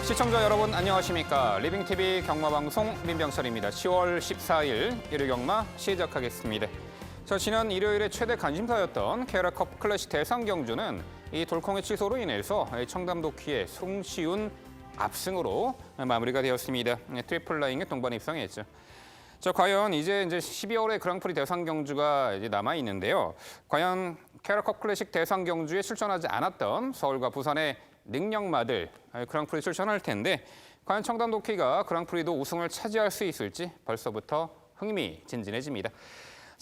시청자 여러분 안녕하십니까. 리빙TV 경마방송 민병철입니다. 10월 14일 일요 경마 시작하겠습니다. 지난 일요일에 최대 관심사였던 캐러컵 클래식 대상 경주는 이 돌콩의 취소로 인해서 청담도키의 송시훈 압승으로 마무리가 되었습니다. 트리플 라인에 동반 입성했죠. 과연 이제 12월에 그랑프리 대상 경주가 이제 남아 있는데요. 과연 캐러컵 클래식 대상 경주에 출전하지 않았던 서울과 부산의 능력마들 그랑프리 출전할 텐데 과연 청담도키가 그랑프리도 우승을 차지할 수 있을지 벌써부터 흥미진진해집니다.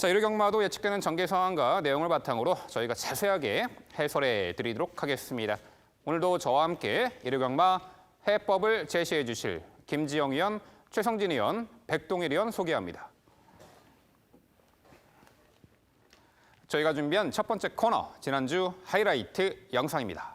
일요 경마도 예측되는 전개 상황과 내용을 바탕으로 저희가 자세하게 해설해 드리도록 하겠습니다. 오늘도 저와 함께 일요 경마 해법을 제시해 주실 김지영 의원, 최성진 의원, 백동일 의원 소개합니다. 저희가 준비한 첫 번째 코너, 지난주 하이라이트 영상입니다.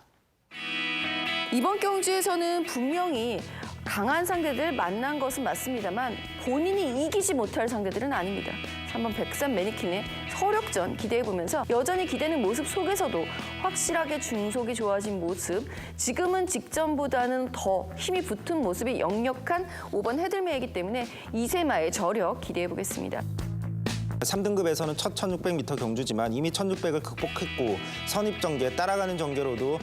이번 경주에서는 분명히 강한 상대들 만난 것은 맞습니다만 본인이 이기지 못할 상대들은 아닙니다. 3번 백산 매니킨의 서력전 기대해보면서 여전히 기대는 모습 속에서도 확실하게 중속이 좋아진 모습, 지금은 직전보다는 더 힘이 붙은 모습이 역력한 5번 헤들메이기 때문에 이세마의 저력 기대해보겠습니다. 3등급에서는 첫 1600m 경주지만 이미 1600을 극복했고 선입 전개, 따라가는 전개로도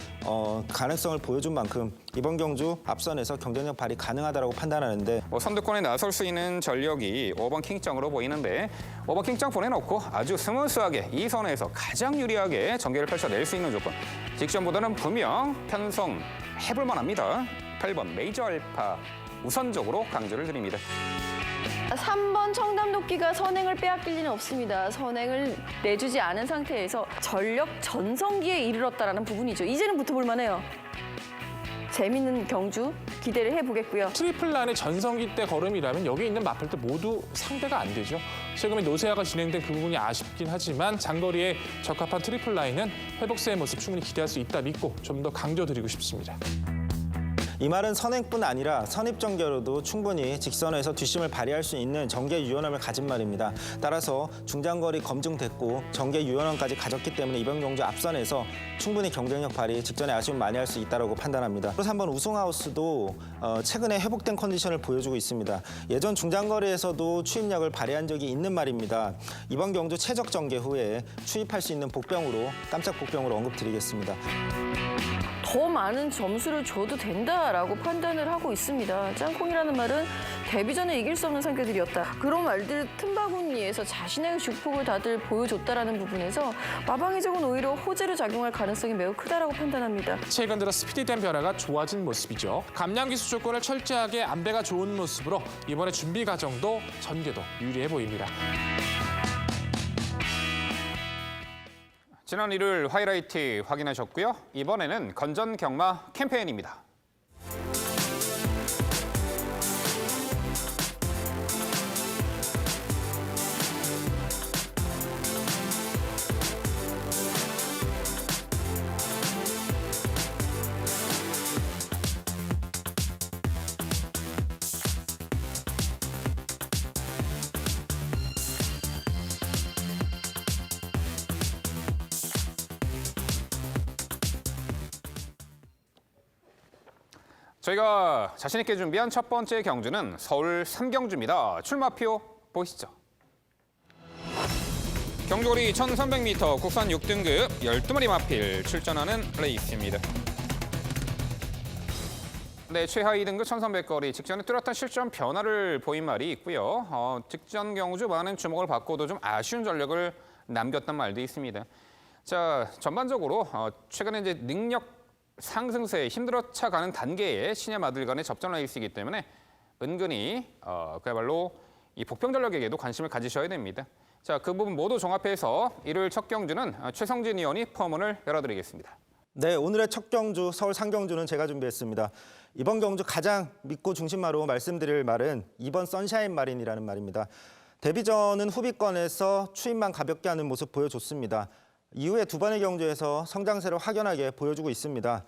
가능성을 보여준 만큼 이번 경주 앞선에서 경쟁력 발휘 가능하다고 판단하는데 선두권에 나설 수 있는 전력이 5번 킹정으로 보이는데 5번 킹정 보내놓고 아주 스무스하게 이 선에서 가장 유리하게 전개를 펼쳐낼 수 있는 조건, 직전보다는 분명 편성해볼 만합니다. 8번 메이저 알파 우선적으로 강조를 드립니다. 3번 청담도끼가 선행을 빼앗길 리는 없습니다. 선행을 내주지 않은 상태에서 전력 전성기에 이르렀다는 부분이죠. 이제는 붙어볼 만해요. 재밌는 경주 기대를 해보겠고요. 트리플 라인의 전성기 때 걸음이라면 여기 있는 마플들 모두 상대가 안 되죠. 최근에 노세화가 진행된 그 부분이 아쉽긴 하지만 장거리에 적합한 트리플 라인은 회복세의 모습 충분히 기대할 수 있다 믿고 좀 더 강조드리고 싶습니다. 이 말은 선행뿐 아니라 선입 전개로도 충분히 직선에서 뒷심을 발휘할 수 있는 전개 유연함을 가진 말입니다. 따라서 중장거리 검증됐고 전개 유연함까지 가졌기 때문에 이번 경주 앞선에서 충분히 경쟁력 발휘, 직전에 아쉬움 많이 할 수 있다고 판단합니다. 그래서 한번 우승하우스도 최근에 회복된 컨디션을 보여주고 있습니다. 예전 중장거리에서도 추입력을 발휘한 적이 있는 말입니다. 이번 경주 최적 전개 후에 추입할 수 있는 복병으로, 깜짝 복병으로 언급드리겠습니다. 더 많은 점수를 줘도 된다라고 판단을 하고 있습니다. 짱콩이라는 말은 데뷔전에 이길 수 없는 상대들이었다. 그런 말들 틈바구니에서 자신의 죽폭을 다들 보여줬다라는 부분에서 마방의 적은 오히려 호재로 작용할 가능성이 매우 크다라고 판단합니다. 최근 들어 스피디된 변화가 좋아진 모습이죠. 감량 기수 조건을 철저하게 안배가 좋은 모습으로 이번에 준비 과정도 전개도 유리해 보입니다. 지난 일요일 하이라이트 확인하셨고요. 이번에는 건전 경마 캠페인입니다. 저희가 자신 있게 준비한 첫 번째 경주는 서울 3경주입니다. 출마표 보시죠. 경주거리 1300m 국산 6등급 12마리 마필 출전하는 레이스입니다. 네, 최하위 등급 1300거리 직전에 뚜렷한 실전 변화를 보인 말이 있고요. 직전 경주 많은 주목을 받고도 좀 아쉬운 전력을 남겼던 말도 있습니다. 전반적으로 최근에 이제 능력 상승세에 힘들어 차가는 단계의 신의 마들 간의 접전 레이스이기 때문에 은근히 그야말로 이 복병 전력에게도 관심을 가지셔야 됩니다. 그 부분 모두 종합해서 일요일 첫 경주는 최성진 의원이 포문을 열어드리겠습니다. 네, 오늘의 첫 경주 서울 상경주는 제가 준비했습니다. 이번 경주 가장 믿고 중심마로 말씀드릴 말은 2번 선샤인 마린이라는 말입니다. 데뷔전은 후비권에서 추임만 가볍게 하는 모습 보여줬습니다. 이후에 두 번의 경주에서 성장세를 확연하게 보여주고 있습니다.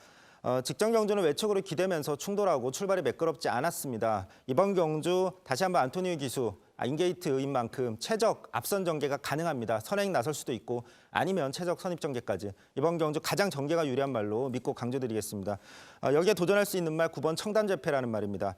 직전 경주는 외척으로 기대면서 충돌하고 출발이 매끄럽지 않았습니다. 이번 경주 다시 한번 안토니우 기수 인게이트인 만큼 최적 앞선 전개가 가능합니다. 선행 나설 수도 있고 아니면 최적 선입 전개까지. 이번 경주 가장 전개가 유리한 말로 믿고 강조드리겠습니다. 여기에 도전할 수 있는 말 9번 청담재패라는 말입니다.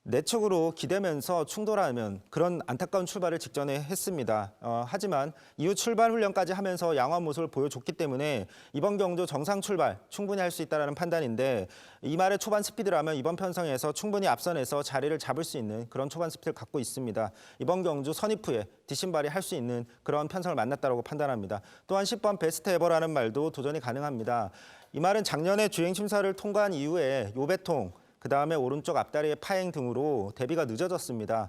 내축으로 기대면서 충돌하면 그런 안타까운 출발을 직전에 했습니다. 하지만 이후 출발 훈련까지 하면서 양호한 모습을 보여줬기 때문에 이번 경주 정상 출발 충분히 할 수 있다는 판단인데 이 말의 초반 스피드라면 이번 편성에서 충분히 앞선에서 자리를 잡을 수 있는 그런 초반 스피드를 갖고 있습니다. 이번 경주 선입 후에 뒷심발이 할 수 있는 그런 편성을 만났다고 판단합니다. 또한 10번 베스트 에버라는 말도 도전이 가능합니다. 이 말은 작년에 주행 심사를 통과한 이후에 요배통 그다음에 오른쪽 앞다리의 파행 등으로 대비가 늦어졌습니다.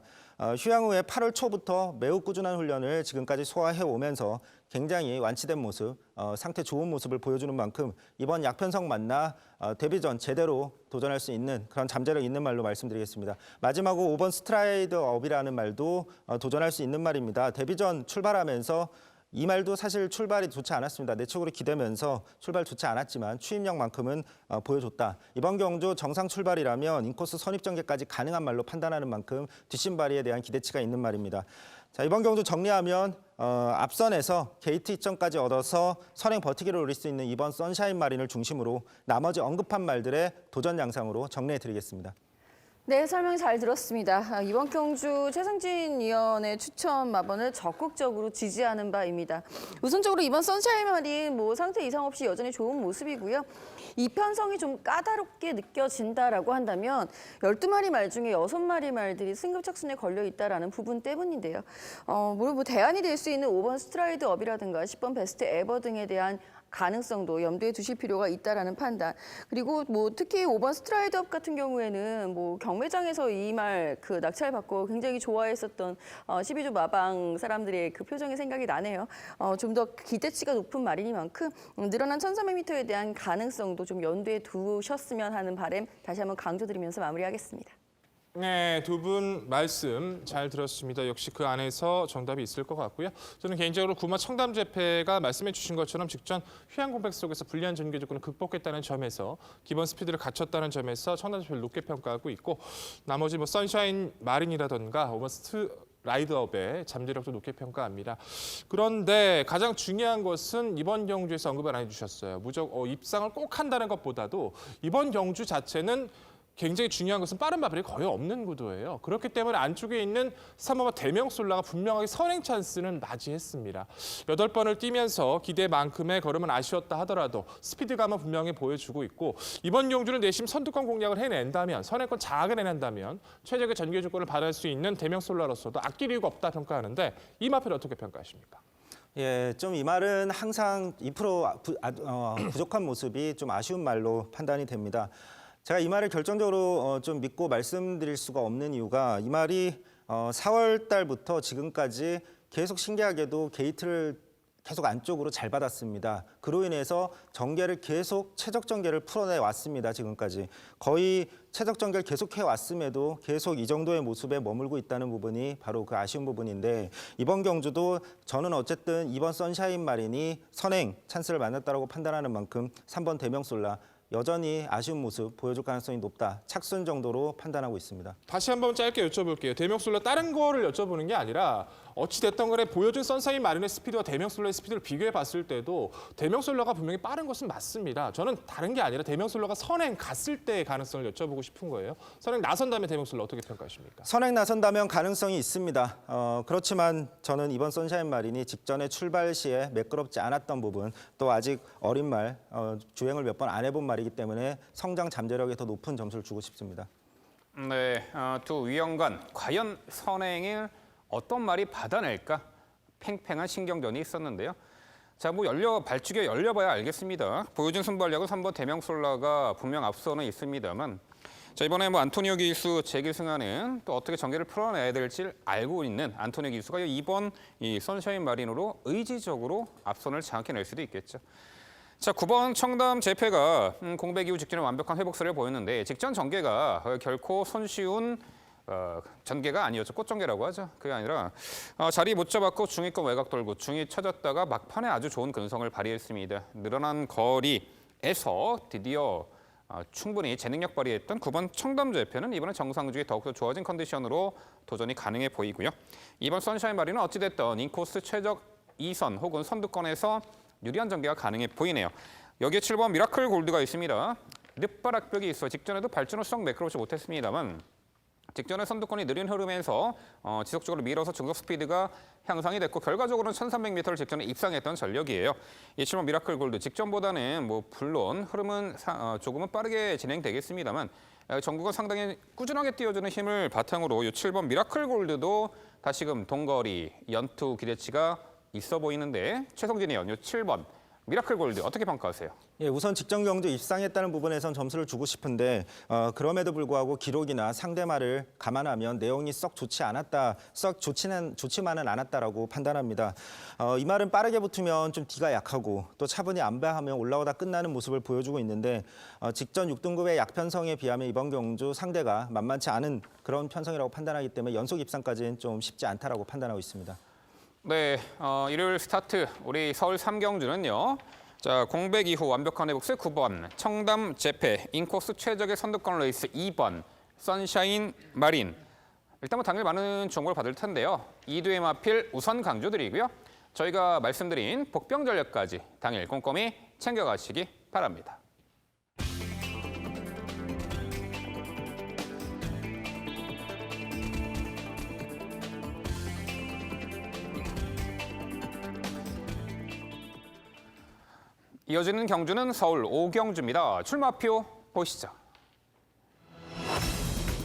휴양 후에 8월 초부터 매우 꾸준한 훈련을 지금까지 소화해 오면서 굉장히 완치된 모습, 상태 좋은 모습을 보여주는 만큼 이번 약편성 만나 데뷔 전 제대로 도전할 수 있는 그런 잠재력 있는 말로 말씀드리겠습니다. 마지막으로 5번 스트라이드 업이라는 말도 도전할 수 있는 말입니다. 데뷔 전 출발하면서 이 말도 사실 출발이 좋지 않았습니다. 내축으로 기대면서 출발 좋지 않았지만 추임력만큼은 보여줬다. 이번 경주 정상 출발이라면 인코스 선입 전개까지 가능한 말로 판단하는 만큼 뒷심발이에 대한 기대치가 있는 말입니다. 자, 이번 경주 정리하면 앞선에서 게이트 이점까지 얻어서 선행 버티기를 노릴 수 있는 이번 선샤인 마린을 중심으로 나머지 언급한 말들의 도전 양상으로 정리해드리겠습니다. 네, 설명 잘 들었습니다. 이번 경주 최승진 위원의 추천 마번을 적극적으로 지지하는 바입니다. 우선적으로 이번 선샤인 마린 상태 이상 없이 여전히 좋은 모습이고요. 이 편성이 좀 까다롭게 느껴진다라고 한다면 12마리 말 중에 6마리 말들이 승급착순에 걸려 있다라는 부분 때문인데요. 물론 대안이 될 수 있는 5번 스트라이드 업이라든가 10번 베스트 에버 등에 대한 가능성도 염두에 두실 필요가 있다라는 판단. 그리고 특히 5번 스트라이드업 같은 경우에는 경매장에서 이 말 낙찰 받고 굉장히 좋아했었던 12조 마방 사람들의 그 표정이 생각이 나네요. 좀 더 기대치가 높은 말이니만큼 늘어난 1,300m에 대한 가능성도 좀 염두에 두셨으면 하는 바람 다시 한번 강조드리면서 마무리하겠습니다. 네, 두 분 말씀 잘 들었습니다. 역시 그 안에서 정답이 있을 것 같고요. 저는 개인적으로 구마 청담재패가 말씀해 주신 것처럼 직전 휴양 공백 속에서 불리한 전개 조건을 극복했다는 점에서 기본 스피드를 갖췄다는 점에서 청담재패를 높게 평가하고 있고 나머지 선샤인 마린이라던가 오버스트 라이드업의 잠재력도 높게 평가합니다. 그런데 가장 중요한 것은 이번 경주에서 언급을 안 해주셨어요. 입상을 꼭 한다는 것보다도 이번 경주 자체는 굉장히 중요한 것은 빠른 마블이 거의 없는 구도예요. 그렇기 때문에 안쪽에 있는 3번과 대명솔라가 분명하게 선행 찬스는 맞이했습니다. 8번을 뛰면서 기대만큼의 걸음은 아쉬웠다 하더라도 스피드감은 분명히 보여주고 있고 이번 경주는 내심 선두권 공략을 해낸다면 선행권 장악을 해낸다면 최적의 전개 조건을 받을 수 있는 대명솔라로서도 아낄 이유가 없다 평가하는데 이 마필 어떻게 평가하십니까? 예, 좀 이 말은 항상 2% 부족한 모습이 좀 아쉬운 말로 판단이 됩니다. 제가 이 말을 결정적으로 좀 믿고 말씀드릴 수가 없는 이유가 이 말이 4월 달부터 지금까지 계속 신기하게도 게이트를 계속 안쪽으로 잘 받았습니다. 그로 인해서 전개를 계속 최적 전개를 풀어내 왔습니다. 지금까지 거의 최적 전개를 계속해 왔음에도 계속 이 정도의 모습에 머물고 있다는 부분이 바로 그 아쉬운 부분인데 이번 경주도 저는 어쨌든 이번 선샤인 마린이 선행 찬스를 만났다고 판단하는 만큼 3번 대명솔라 여전히 아쉬운 모습 보여줄 가능성이 높다. 착순 정도로 판단하고 있습니다. 다시 한번 짧게 여쭤볼게요. 대명솔라 다른 거를 여쭤보는 게 아니라 어찌 됐던 간에 보여준 선샤인 마린의 스피드와 대명솔라의 스피드를 비교해 봤을 때도 대명솔라가 분명히 빠른 것은 맞습니다. 저는 다른 게 아니라 대명솔라가 선행 갔을 때의 가능성을 여쭤보고 싶은 거예요. 선행 나선 다음에 대명솔라 어떻게 평가하십니까? 선행 나선다면 가능성이 있습니다. 그렇지만 저는 이번 선샤인 마린이 직전에 출발 시에 매끄럽지 않았던 부분 또 아직 어린 말, 주행을 몇 번 안 해본 말이기 때문에 성장 잠재력에 더 높은 점수를 주고 싶습니다. 네, 두 위원관 과연 선행을 어떤 말이 받아낼까? 팽팽한 신경전이 있었는데요. 자, 발주기가 열려봐야 알겠습니다. 보여준 순발력은 3번 대명솔라가 분명 앞서는 있습니다만 자, 이번에 안토니오 기수 재기승하는 또 어떻게 전개를 풀어내야 될지 알고 있는 안토니오 기수가 이번 이 선샤인 마린으로 의지적으로 앞선을 장악해낼 수도 있겠죠. 자, 9번 청담 재패가 공백 이후 직전에 완벽한 회복세를 보였는데 직전 전개가 결코 손쉬운 전개가 아니었죠. 꽃전개라고 하죠. 그게 아니라 자리 못 잡았고 중위권 외곽 돌고 중위 쳐졌다가 막판에 아주 좋은 근성을 발휘했습니다. 늘어난 거리에서 드디어 충분히 제 능력 발휘했던 9번 청담제페는 이번에 정상주에 더욱더 좋아진 컨디션으로 도전이 가능해 보이고요. 이번 선샤인 마린은 어찌됐든 인코스 최적 2선 혹은 선두권에서 유리한 전개가 가능해 보이네요. 여기에 7번 미라클 골드가 있습니다. 늦발 악벽이 있어 직전에도 발전 후 썩 매끄럽지 못했습니다만 직전에 선두권이 느린 흐름에서 지속적으로 밀어서 중속 스피드가 향상이 됐고 결과적으로는 1300m를 직전에 입상했던 전력이에요. 이 7번 미라클 골드 직전보다는 물론 흐름은 조금은 빠르게 진행되겠습니다만 전국은 상당히 꾸준하게 띄워주는 힘을 바탕으로 이 7번 미라클 골드도 다시금 동거리 연투 기대치가 있어 보이는데 최성진이 이 7번 미라클 골드 어떻게 평가하세요? 예, 우선 직전 경주 입상했다는 부분에선 점수를 주고 싶은데 그럼에도 불구하고 기록이나 상대말을 감안하면 내용이 썩 좋지만은 않았다라고 판단합니다. 이 말은 빠르게 붙으면 좀 뒤가 약하고 또 차분히 안배하면 올라오다 끝나는 모습을 보여주고 있는데 직전 6등급의 약편성에 비하면 이번 경주 상대가 만만치 않은 그런 편성이라고 판단하기 때문에 연속 입상까지는 좀 쉽지 않다라고 판단하고 있습니다. 네, 일요일 스타트 우리 서울 3경주는요. 자, 공백 이후 완벽한 회복세 9번, 청담 제페, 인코스 최적의 선두권 레이스 2번, 선샤인 마린. 일단 당일 많은 정보를 받을 텐데요. 2두의 마필 우선 강조드리고요. 저희가 말씀드린 복병 전략까지 당일 꼼꼼히 챙겨가시기 바랍니다. 이어지는 경주는 서울 5경주입니다. 출마표 보시죠.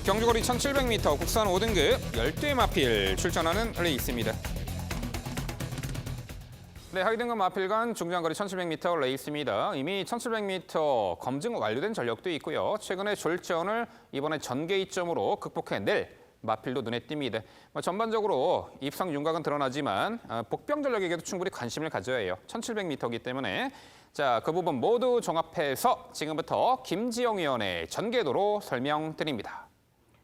경주거리 1700m 국산 5등급 12의 마필 출전하는 레이스입니다. 네, 하위등급 마필간 중장거리 1700m 레이스입니다. 이미 1700m 검증 완료된 전력도 있고요. 최근에 졸전을 이번에 전개 이점으로 극복해낼 마필도 눈에 띕니다. 전반적으로 입상 윤곽은 드러나지만 복병 전력에게도 충분히 관심을 가져야 해요. 1700m이기 때문에 자, 그 부분 모두 종합해서 지금부터 김지영 위원의 전개도로 설명드립니다.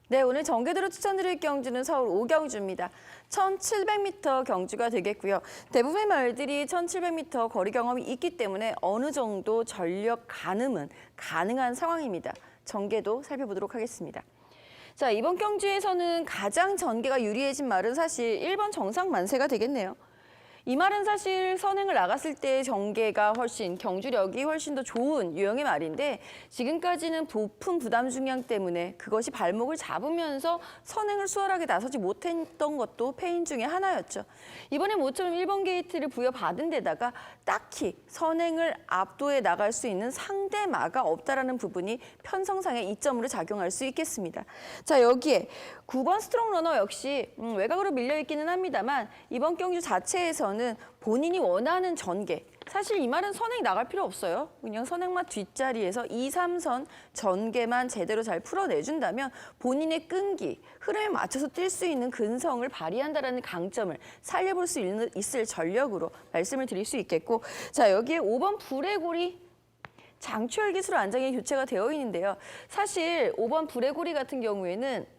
네, 오늘 전개도로 추천드릴 경주는 서울 5경주입니다. 1700m 경주가 되겠고요. 대부분의 말들이 1700m 거리 경험이 있기 때문에 어느 정도 전력 가늠은 가능한 상황입니다. 전개도 살펴보도록 하겠습니다. 자, 이번 경주에서는 가장 전개가 유리해진 말은 사실 1번 정상 만세가 되겠네요. 이 말은 사실 선행을 나갔을 때 전개가 경주력이 훨씬 더 좋은 유형의 말인데 지금까지는 높은 부담 중량 때문에 그것이 발목을 잡으면서 선행을 수월하게 나서지 못했던 것도 패인 중에 하나였죠. 이번에 모처럼 1번 게이트를 부여받은 데다가 딱히 선행을 압도해 나갈 수 있는 상대마가 없다라는 부분이 편성상의 이점으로 작용할 수 있겠습니다. 자, 여기에 9번 스트롱 러너 역시 외곽으로 밀려있기는 합니다만 이번 경주 자체에서는 본인이 원하는 전개, 사실 이 말은 선행이 나갈 필요 없어요. 그냥 선행만 뒷자리에서 2, 3선 전개만 제대로 잘 풀어내준다면 본인의 끈기, 흐름에 맞춰서 뛸 수 있는 근성을 발휘한다는 강점을 살려볼 수 있을 전력으로 말씀을 드릴 수 있겠고, 자, 여기에 5번 불의 고리 장추열 기술 안장이 교체가 되어 있는데요. 사실 5번 불의 고리 같은 경우에는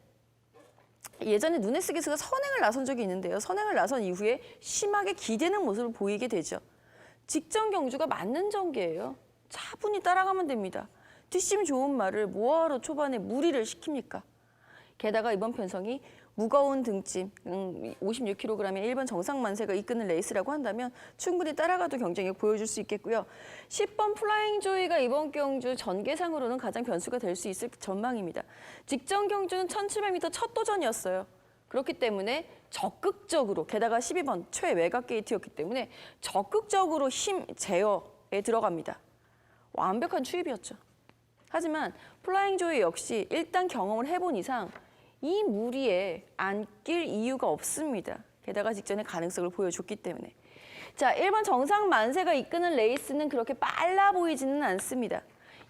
예전에 누네스 기수가 선행을 나선 적이 있는데요. 선행을 나선 이후에 심하게 기대는 모습을 보이게 되죠. 직전 경주가 맞는 전개예요. 차분히 따라가면 됩니다. 뒷심 좋은 말을 뭐하러 초반에 무리를 시킵니까? 게다가 이번 편성이 무거운 등짐, 56kg의 1번 정상만세가 이끄는 레이스라고 한다면 충분히 따라가도 경쟁력 보여줄 수 있겠고요. 10번 플라잉 조이가 이번 경주 전개상으로는 가장 변수가 될 수 있을 전망입니다. 직전 경주는 1700m 첫 도전이었어요. 그렇기 때문에 적극적으로, 게다가 12번 최외곽 게이트였기 때문에 적극적으로 힘 제어에 들어갑니다. 완벽한 추입이었죠. 하지만 플라잉 조이 역시 일단 경험을 해본 이상 이 무리에 안길 이유가 없습니다. 게다가 직전에 가능성을 보여줬기 때문에. 자, 1번 정상 만세가 이끄는 레이스는 그렇게 빨라 보이지는 않습니다.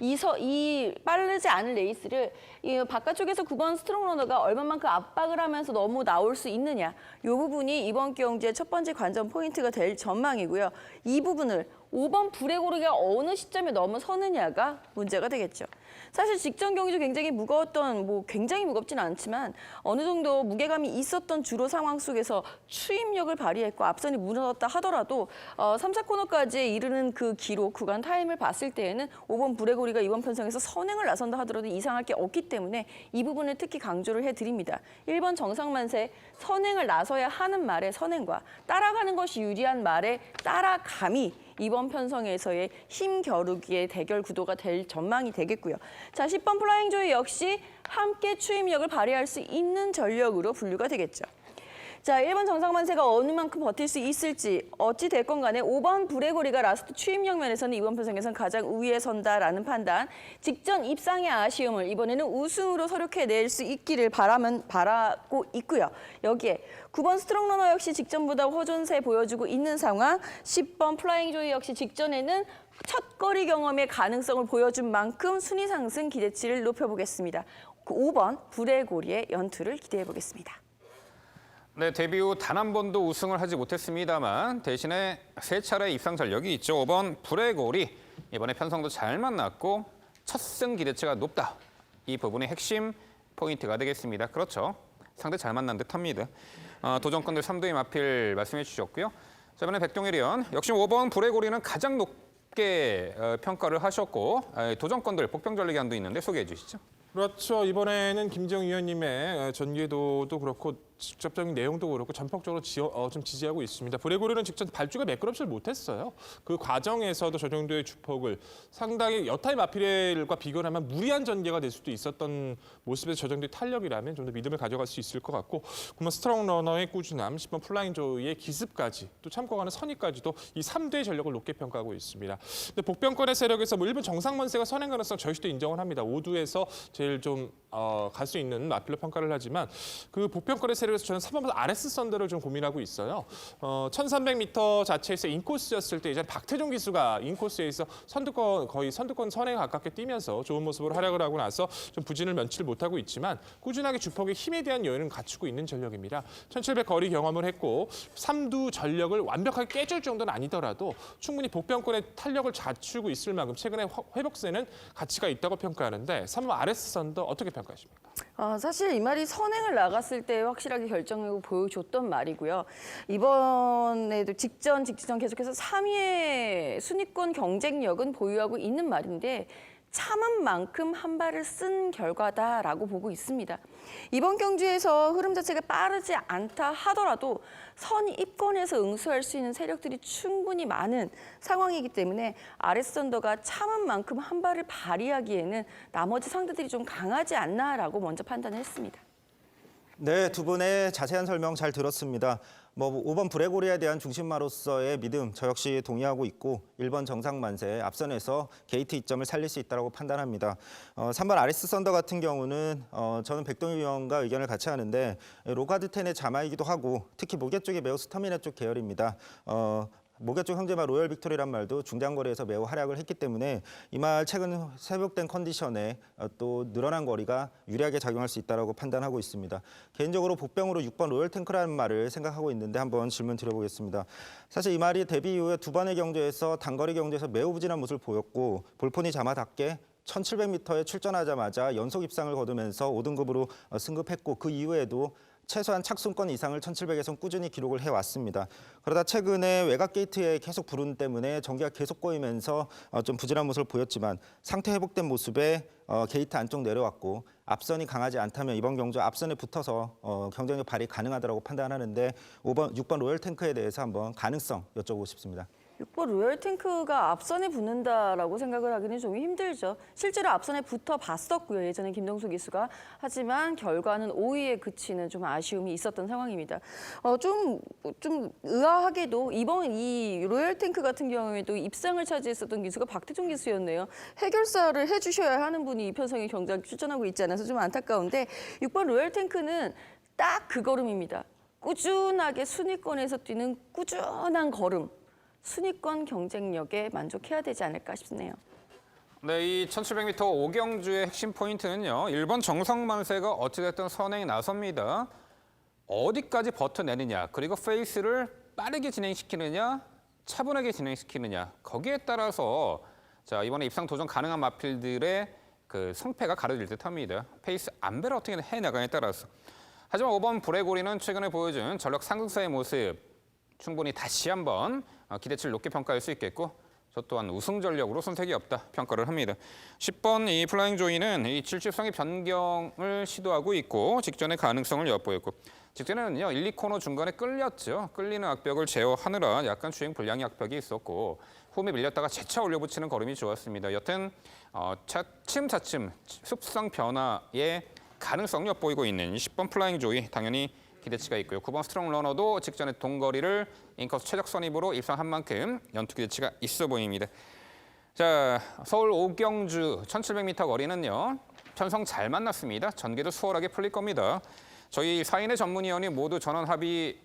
이 빠르지 않은 레이스를 이 바깥쪽에서 9번 스트롱 러너가 얼마만큼 압박을 하면서 너무 나올 수 있느냐. 이 부분이 이번 경주의 첫 번째 관전 포인트가 될 전망이고요. 이 부분을 5번 불의 고리가 어느 시점에 넘어서느냐가 문제가 되겠죠. 사실 직전 경주 굉장히 무거웠던, 굉장히 무겁진 않지만 어느 정도 무게감이 있었던 주로 상황 속에서 추임력을 발휘했고 앞선이 무너졌다 하더라도 3, 4코너까지 이르는 그 기록, 구간 타임을 봤을 때에는 5번 브레고리가 이번 편성에서 선행을 나선다 하더라도 이상할 게 없기 때문에 이 부분을 특히 강조를 해드립니다. 1번 정상만세, 선행을 나서야 하는 말의 선행과 따라가는 것이 유리한 말의 따라감이 이번 편성에서의 힘겨루기의 대결 구도가 될 전망이 되겠고요. 자, 10번 플라잉 조이 역시 함께 추임력을 발휘할 수 있는 전력으로 분류가 되겠죠. 자, 1번 정상만세가 어느 만큼 버틸 수 있을지 어찌 됐건 간에 5번 브레고리가 라스트 추임력 면에서는 이번 편성에서는 가장 우위에 선다라는 판단. 직전 입상의 아쉬움을 이번에는 우승으로 서력해낼 수 있기를 바라고 있고요. 여기에 9번 스트롱러너 역시 직전보다 호전세 보여주고 있는 상황. 10번 플라잉 조이 역시 직전에는 첫 거리 경험의 가능성을 보여준 만큼 순위 상승 기대치를 높여보겠습니다. 5번 브레고리의 연투를 기대해보겠습니다. 네, 데뷔 후 단 한 번도 우승을 하지 못했습니다만 대신에 3차례 입상 전력이 있죠. 5번 브레고리. 이번에 편성도 잘 만났고 첫 승 기대치가 높다. 이 부분이 핵심 포인트가 되겠습니다. 그렇죠. 상대 잘 만난 듯합니다. 도전권들 3두의 마필 말씀해 주셨고요. 자, 이번에 백동일 의원. 역시 5번 브레고리는 가장 높게 평가를 하셨고 도전권들 복병 전리기한도 있는데 소개해 주시죠. 그렇죠. 이번에는 김정 위원님의 전개도도 그렇고 직접적인 내용도 그렇고 전폭적으로 좀 지지하고 있습니다. 브레고리는 직전 발주가 매끄럽지 못했어요. 그 과정에서도 저 정도의 주폭을 상당히 여타의 마필과 비교하면 무리한 전개가 될 수도 있었던 모습에서 저 정도의 탄력이라면 좀 더 믿음을 가져갈 수 있을 것 같고 9번 스트롱 러너의 꾸준함, 10번 플라잉 조이의 기습까지 또 참고하는 선의까지도 이 3대의 전력을 높게 평가하고 있습니다. 근데 복병권의 세력에서 일본 정상만세가 선행 가능성 저희도 인정을 합니다. 5두에서 제일 좀 갈 수 있는 마필로 평가를 하지만 그 복병권의 세력에서 저는 3번 RS 썬더를 좀 고민하고 있어요. 1300m 자체에서 인코스였을 때 이제 박태종 기수가 인코스에서 거의 선두권 선에 가깝게 뛰면서 좋은 모습으로 활약을 하고 나서 좀 부진을 면치를 못하고 있지만 꾸준하게 주폭의 힘에 대한 여유는 갖추고 있는 전력입니다. 1700 거리 경험을 했고 3두 전력을 완벽하게 깨줄 정도는 아니더라도 충분히 복병권의 탄력을 갖추고 있을 만큼 최근에 회복세는 가치가 있다고 평가하는데 3번 RS 썬더 어떻게 평가하십니까? 사실 이 말이 선행을 나갔을 때 확실하게 결정하고 보여줬던 말이고요. 이번에도 직전 계속해서 3위의 순위권 경쟁력은 보유하고 있는 말인데 참은 만큼 한 발을 쓴 결과다라고 보고 있습니다. 이번 경주에서 흐름 자체가 빠르지 않다 하더라도 선입권에서 응수할 수 있는 세력들이 충분히 많은 상황이기 때문에 RS 썬더가 참은 만큼 한 발을 발휘하기에는 나머지 상대들이 좀 강하지 않나라고 먼저 판단을 했습니다. 네, 두 분의 자세한 설명 잘 들었습니다. 5번 브레고리에 대한 중심마로서의 믿음 저 역시 동의하고 있고 1번 정상만세 앞선에서 게이트 이점을 살릴 수 있다고 판단합니다. 3번 RS 썬더 같은 경우는 저는 백동일 위원과 의견을 같이 하는데 로가드 10의 자마이기도 하고 특히 목야 쪽이 매우 스타미나 쪽 계열입니다. 목야 쪽 형제말 로열 빅토리란 말도 중장거리에서 매우 활약을 했기 때문에 이 말 최근 회복된 컨디션에 또 늘어난 거리가 유리하게 작용할 수 있다고 판단하고 있습니다. 개인적으로 복병으로 6번 로열 탱크라는 말을 생각하고 있는데 한번 질문 드려보겠습니다. 사실 이 말이 데뷔 이후에 두 번의 경주에서 단거리 경주에서 매우 부진한 모습을 보였고 볼폰이 자마답게 1700m에 출전하자마자 연속 입상을 거두면서 5등급으로 승급했고 그 이후에도 최소한 착순권 이상을 1700에선 꾸준히 기록을 해왔습니다. 그러다 최근에 외곽 게이트에 계속 불운 때문에 전기가 계속 꼬이면서 좀 부진한 모습을 보였지만 상태 회복된 모습에 게이트 안쪽 내려왔고 앞선이 강하지 않다면 이번 경주 앞선에 붙어서 경쟁력 발휘 가능하다고 판단하는데 6번 로열 탱크에 대해서 한번 가능성 여쭤보고 싶습니다. 6번 로열 탱크가 앞선에 붙는다라고 생각을 하기는 좀 힘들죠. 실제로 앞선에 붙어 봤었고요. 예전에 김동수 기수가. 하지만 결과는 5위에 그치는 좀 아쉬움이 있었던 상황입니다. 좀 의아하게도 이번 이 로열 탱크 같은 경우에도 입상을 차지했었던 기수가 박태종 기수였네요. 해결사를 해주셔야 하는 분이 이 편성의 경기에 출전하고 있지 않아서 좀 안타까운데 6번 로열 탱크는 딱 그 걸음입니다. 꾸준하게 순위권에서 뛰는 꾸준한 걸음. 순위권 경쟁력에 만족해야 되지 않을까 싶네요. 네, 이 1700m 5경주의 핵심 포인트는요. 1번 정상만세가 어찌됐든 선행에 나섭니다. 어디까지 버텨내느냐, 그리고 페이스를 빠르게 진행시키느냐, 차분하게 진행시키느냐. 거기에 따라서 자 이번에 입상 도전 가능한 마필들의 그 성패가 가려질 듯합니다. 페이스 안배를 어떻게 해나가냐에 따라서. 하지만 5번 브레고리는 최근에 보여준 전력 상승세의 모습 충분히 다시 한번 기대치를 높게 평가할 수 있겠고 저 또한 우승 전력으로 손색이 없다 평가를 합니다. 10번 이 플라잉 조이는 이 질주성의 변경을 시도하고 있고 직전의 가능성을 엿보였고 직전에는요 1, 2코너 중간에 끌렸죠. 끌리는 악벽을 제어하느라 약간 주행 불량의 악벽이 있었고 홈에 밀렸다가 재차 올려붙이는 걸음이 좋았습니다. 여튼 차츰차츰 습성 변화의 가능성을 엿보이고 있는 10번 플라잉 조이 당연히 기대치가 있고요. 9번 스트롱 러너도 직전에 동거리를 인커스 최적 선입으로 입상한 만큼 연투 기대치가 있어 보입니다. 자, 서울 오경주 1700m 거리는요. 편성 잘 만났습니다. 전개도 수월하게 풀릴 겁니다. 저희 4인의 전문위원이 모두 전원 합의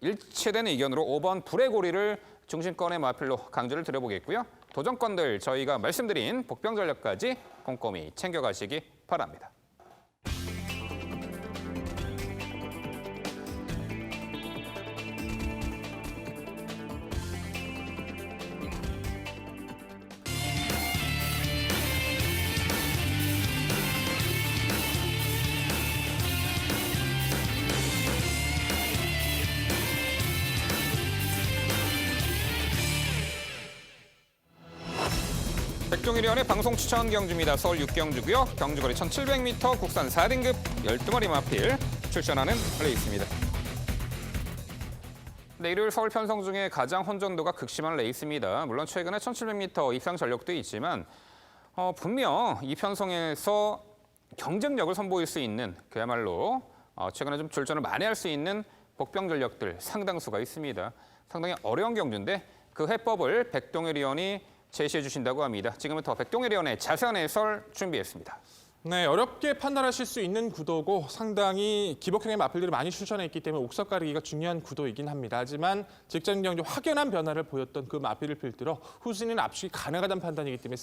일체된 의견으로 5번 브레고리를 중심권의 마필로 강조를 드려보겠고요. 도전권들 저희가 말씀드린 복병 전략까지 꼼꼼히 챙겨가시기 바랍니다. 백종일위원의 방송 추천 경주입니다. 서울 6경주고요. 경주거리 1700m 국산 4등급 12마리 마필 출전하는 레이스입니다. 네, 일요일 서울 편성 중에 가장 혼전도가 극심한 레이스입니다. 물론 최근에 1700m 입상 전력도 있지만 분명 이 편성에서 경쟁력을 선보일 수 있는 그야말로 최근에 좀 출전을 많이 할 수 있는 복병 전력들 상당수가 있습니다. 상당히 어려운 경주인데 그 해법을 백동일 위원이 제시해 주신다고 합니다. 지금부터 백동일 위원의 자세한 해설 준비했습니다. 네, 어렵게 판단하실 수 있는 구도고 상당히 기복형의 마필들이 많이 출전해 있기 때문에 옥석 가리기가 중요한 구도이긴 합니다. 하지만 직전 경주 확연한 변화를 보였던 그 마필을 필두로 후순위는 압축이 가능하다는 판단이기 때문에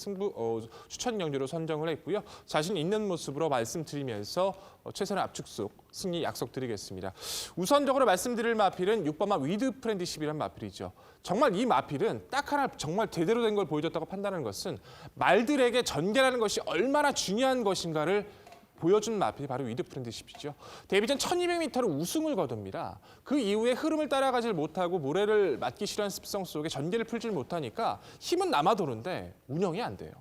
추천 경주로 선정을 했고요. 자신 있는 모습으로 말씀드리면서 최선의 압축속 승리 약속드리겠습니다. 우선적으로 말씀드릴 마필은 6번마 위드 프렌드십이라는 마필이죠. 정말 이 마필은 딱 하나 정말 제대로 된 걸 보여줬다고 판단하는 것은 말들에게 전개라는 것이 얼마나 중요한 것인가를 보여준 마필이 바로 위드 프렌드십이죠. 데뷔전 1200m로 우승을 거둡니다. 그 이후에 흐름을 따라가질 못하고 모래를 맞기 싫어하는 습성 속에 전개를 풀질 못하니까 힘은 남아도는데 운영이 안 돼요.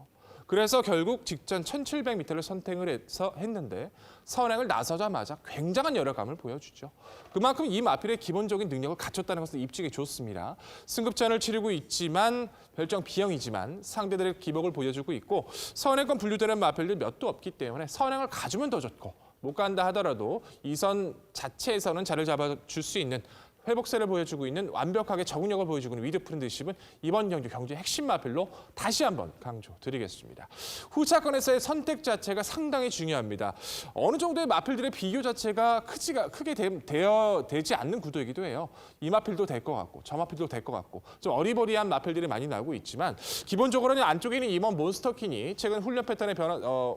그래서 결국 직전 1700m를 선택을 했는데 선행을 나서자마자 굉장한 열혈감을 보여주죠. 그만큼 이 마필의 기본적인 능력을 갖췄다는 것을 입증해 줬습니다. 승급전을 치르고 있지만 별정 B형이지만 상대들의 기복을 보여주고 있고 선행권 분류되는 마필들 몇도 없기 때문에 선행을 가주면 더 좋고 못 간다 하더라도 이 선 자체에서는 자리를 잡아줄 수 있는 회복세를 보여주고 있는 완벽하게 적응력을 보여주고 있는 위드 프렌드십은 이번 경주의 핵심 마필로 다시 한번 강조드리겠습니다. 후차권에서의 선택 자체가 상당히 중요합니다. 어느 정도의 마필들의 비교 자체가 크게 되지 않는 구도이기도 해요. 이 마필도 될 것 같고 저 마필도 될 것 같고 좀 어리버리한 마필들이 많이 나오고 있지만 기본적으로는 안쪽에 있는 이번 몬스터킨이 최근 훈련 패턴의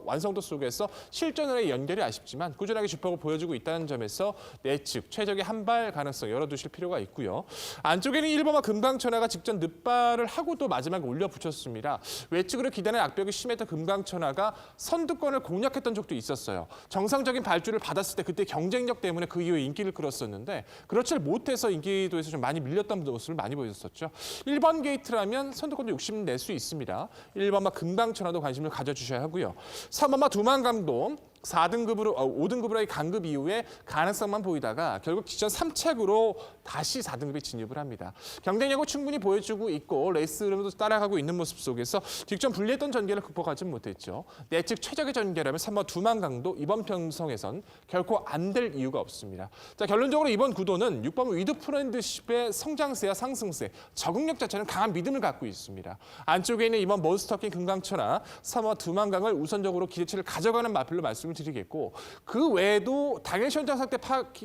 완성도 속에서 실전으로의 연결이 아쉽지만 꾸준하게 주폭을 보여주고 있다는 점에서 내측 최적의 한발 가능성 열어두실 필요가 있고요. 안쪽에는 1번마 금강천하가 직전 늑발을 하고 또 마지막에 올려붙였습니다. 외측으로 기단의 악벽이 심했던 금강천하가 선두권을 공략했던 적도 있었어요. 정상적인 발주를 받았을 때 그때 경쟁력 때문에 그 이후에 인기를 끌었었는데 그렇지 못해서 인기도에서 좀 많이 밀렸던 모습을 많이 보였었죠. 1번 게이트라면 선두권도 욕심 낼 수 있습니다. 1번마 금강천하도 관심을 가져주셔야 하고요. 3번마 두만강도 5등급으로의 강급 이후에 가능성만 보이다가 결국 직전 3착으로 다시 4등급에 진입을 합니다. 경쟁력을 충분히 보여주고 있고 레이스 흐름도 따라가고 있는 모습 속에서 직전 불리했던 전개를 극복하지 못했죠. 내측 최적의 전개라면 3번 두만강도 이번 편성에선 결코 안 될 이유가 없습니다. 자, 결론적으로 이번 구도는 6번 위드 프렌드십의 성장세와 상승세, 적응력 자체는 강한 믿음을 갖고 있습니다. 안쪽에 있는 이번 몬스터킹 금강천하 3번 두만강을 우선적으로 기대치를 가져가는 마필로 말씀을 드리겠고 그 외에도 당일 현장 상태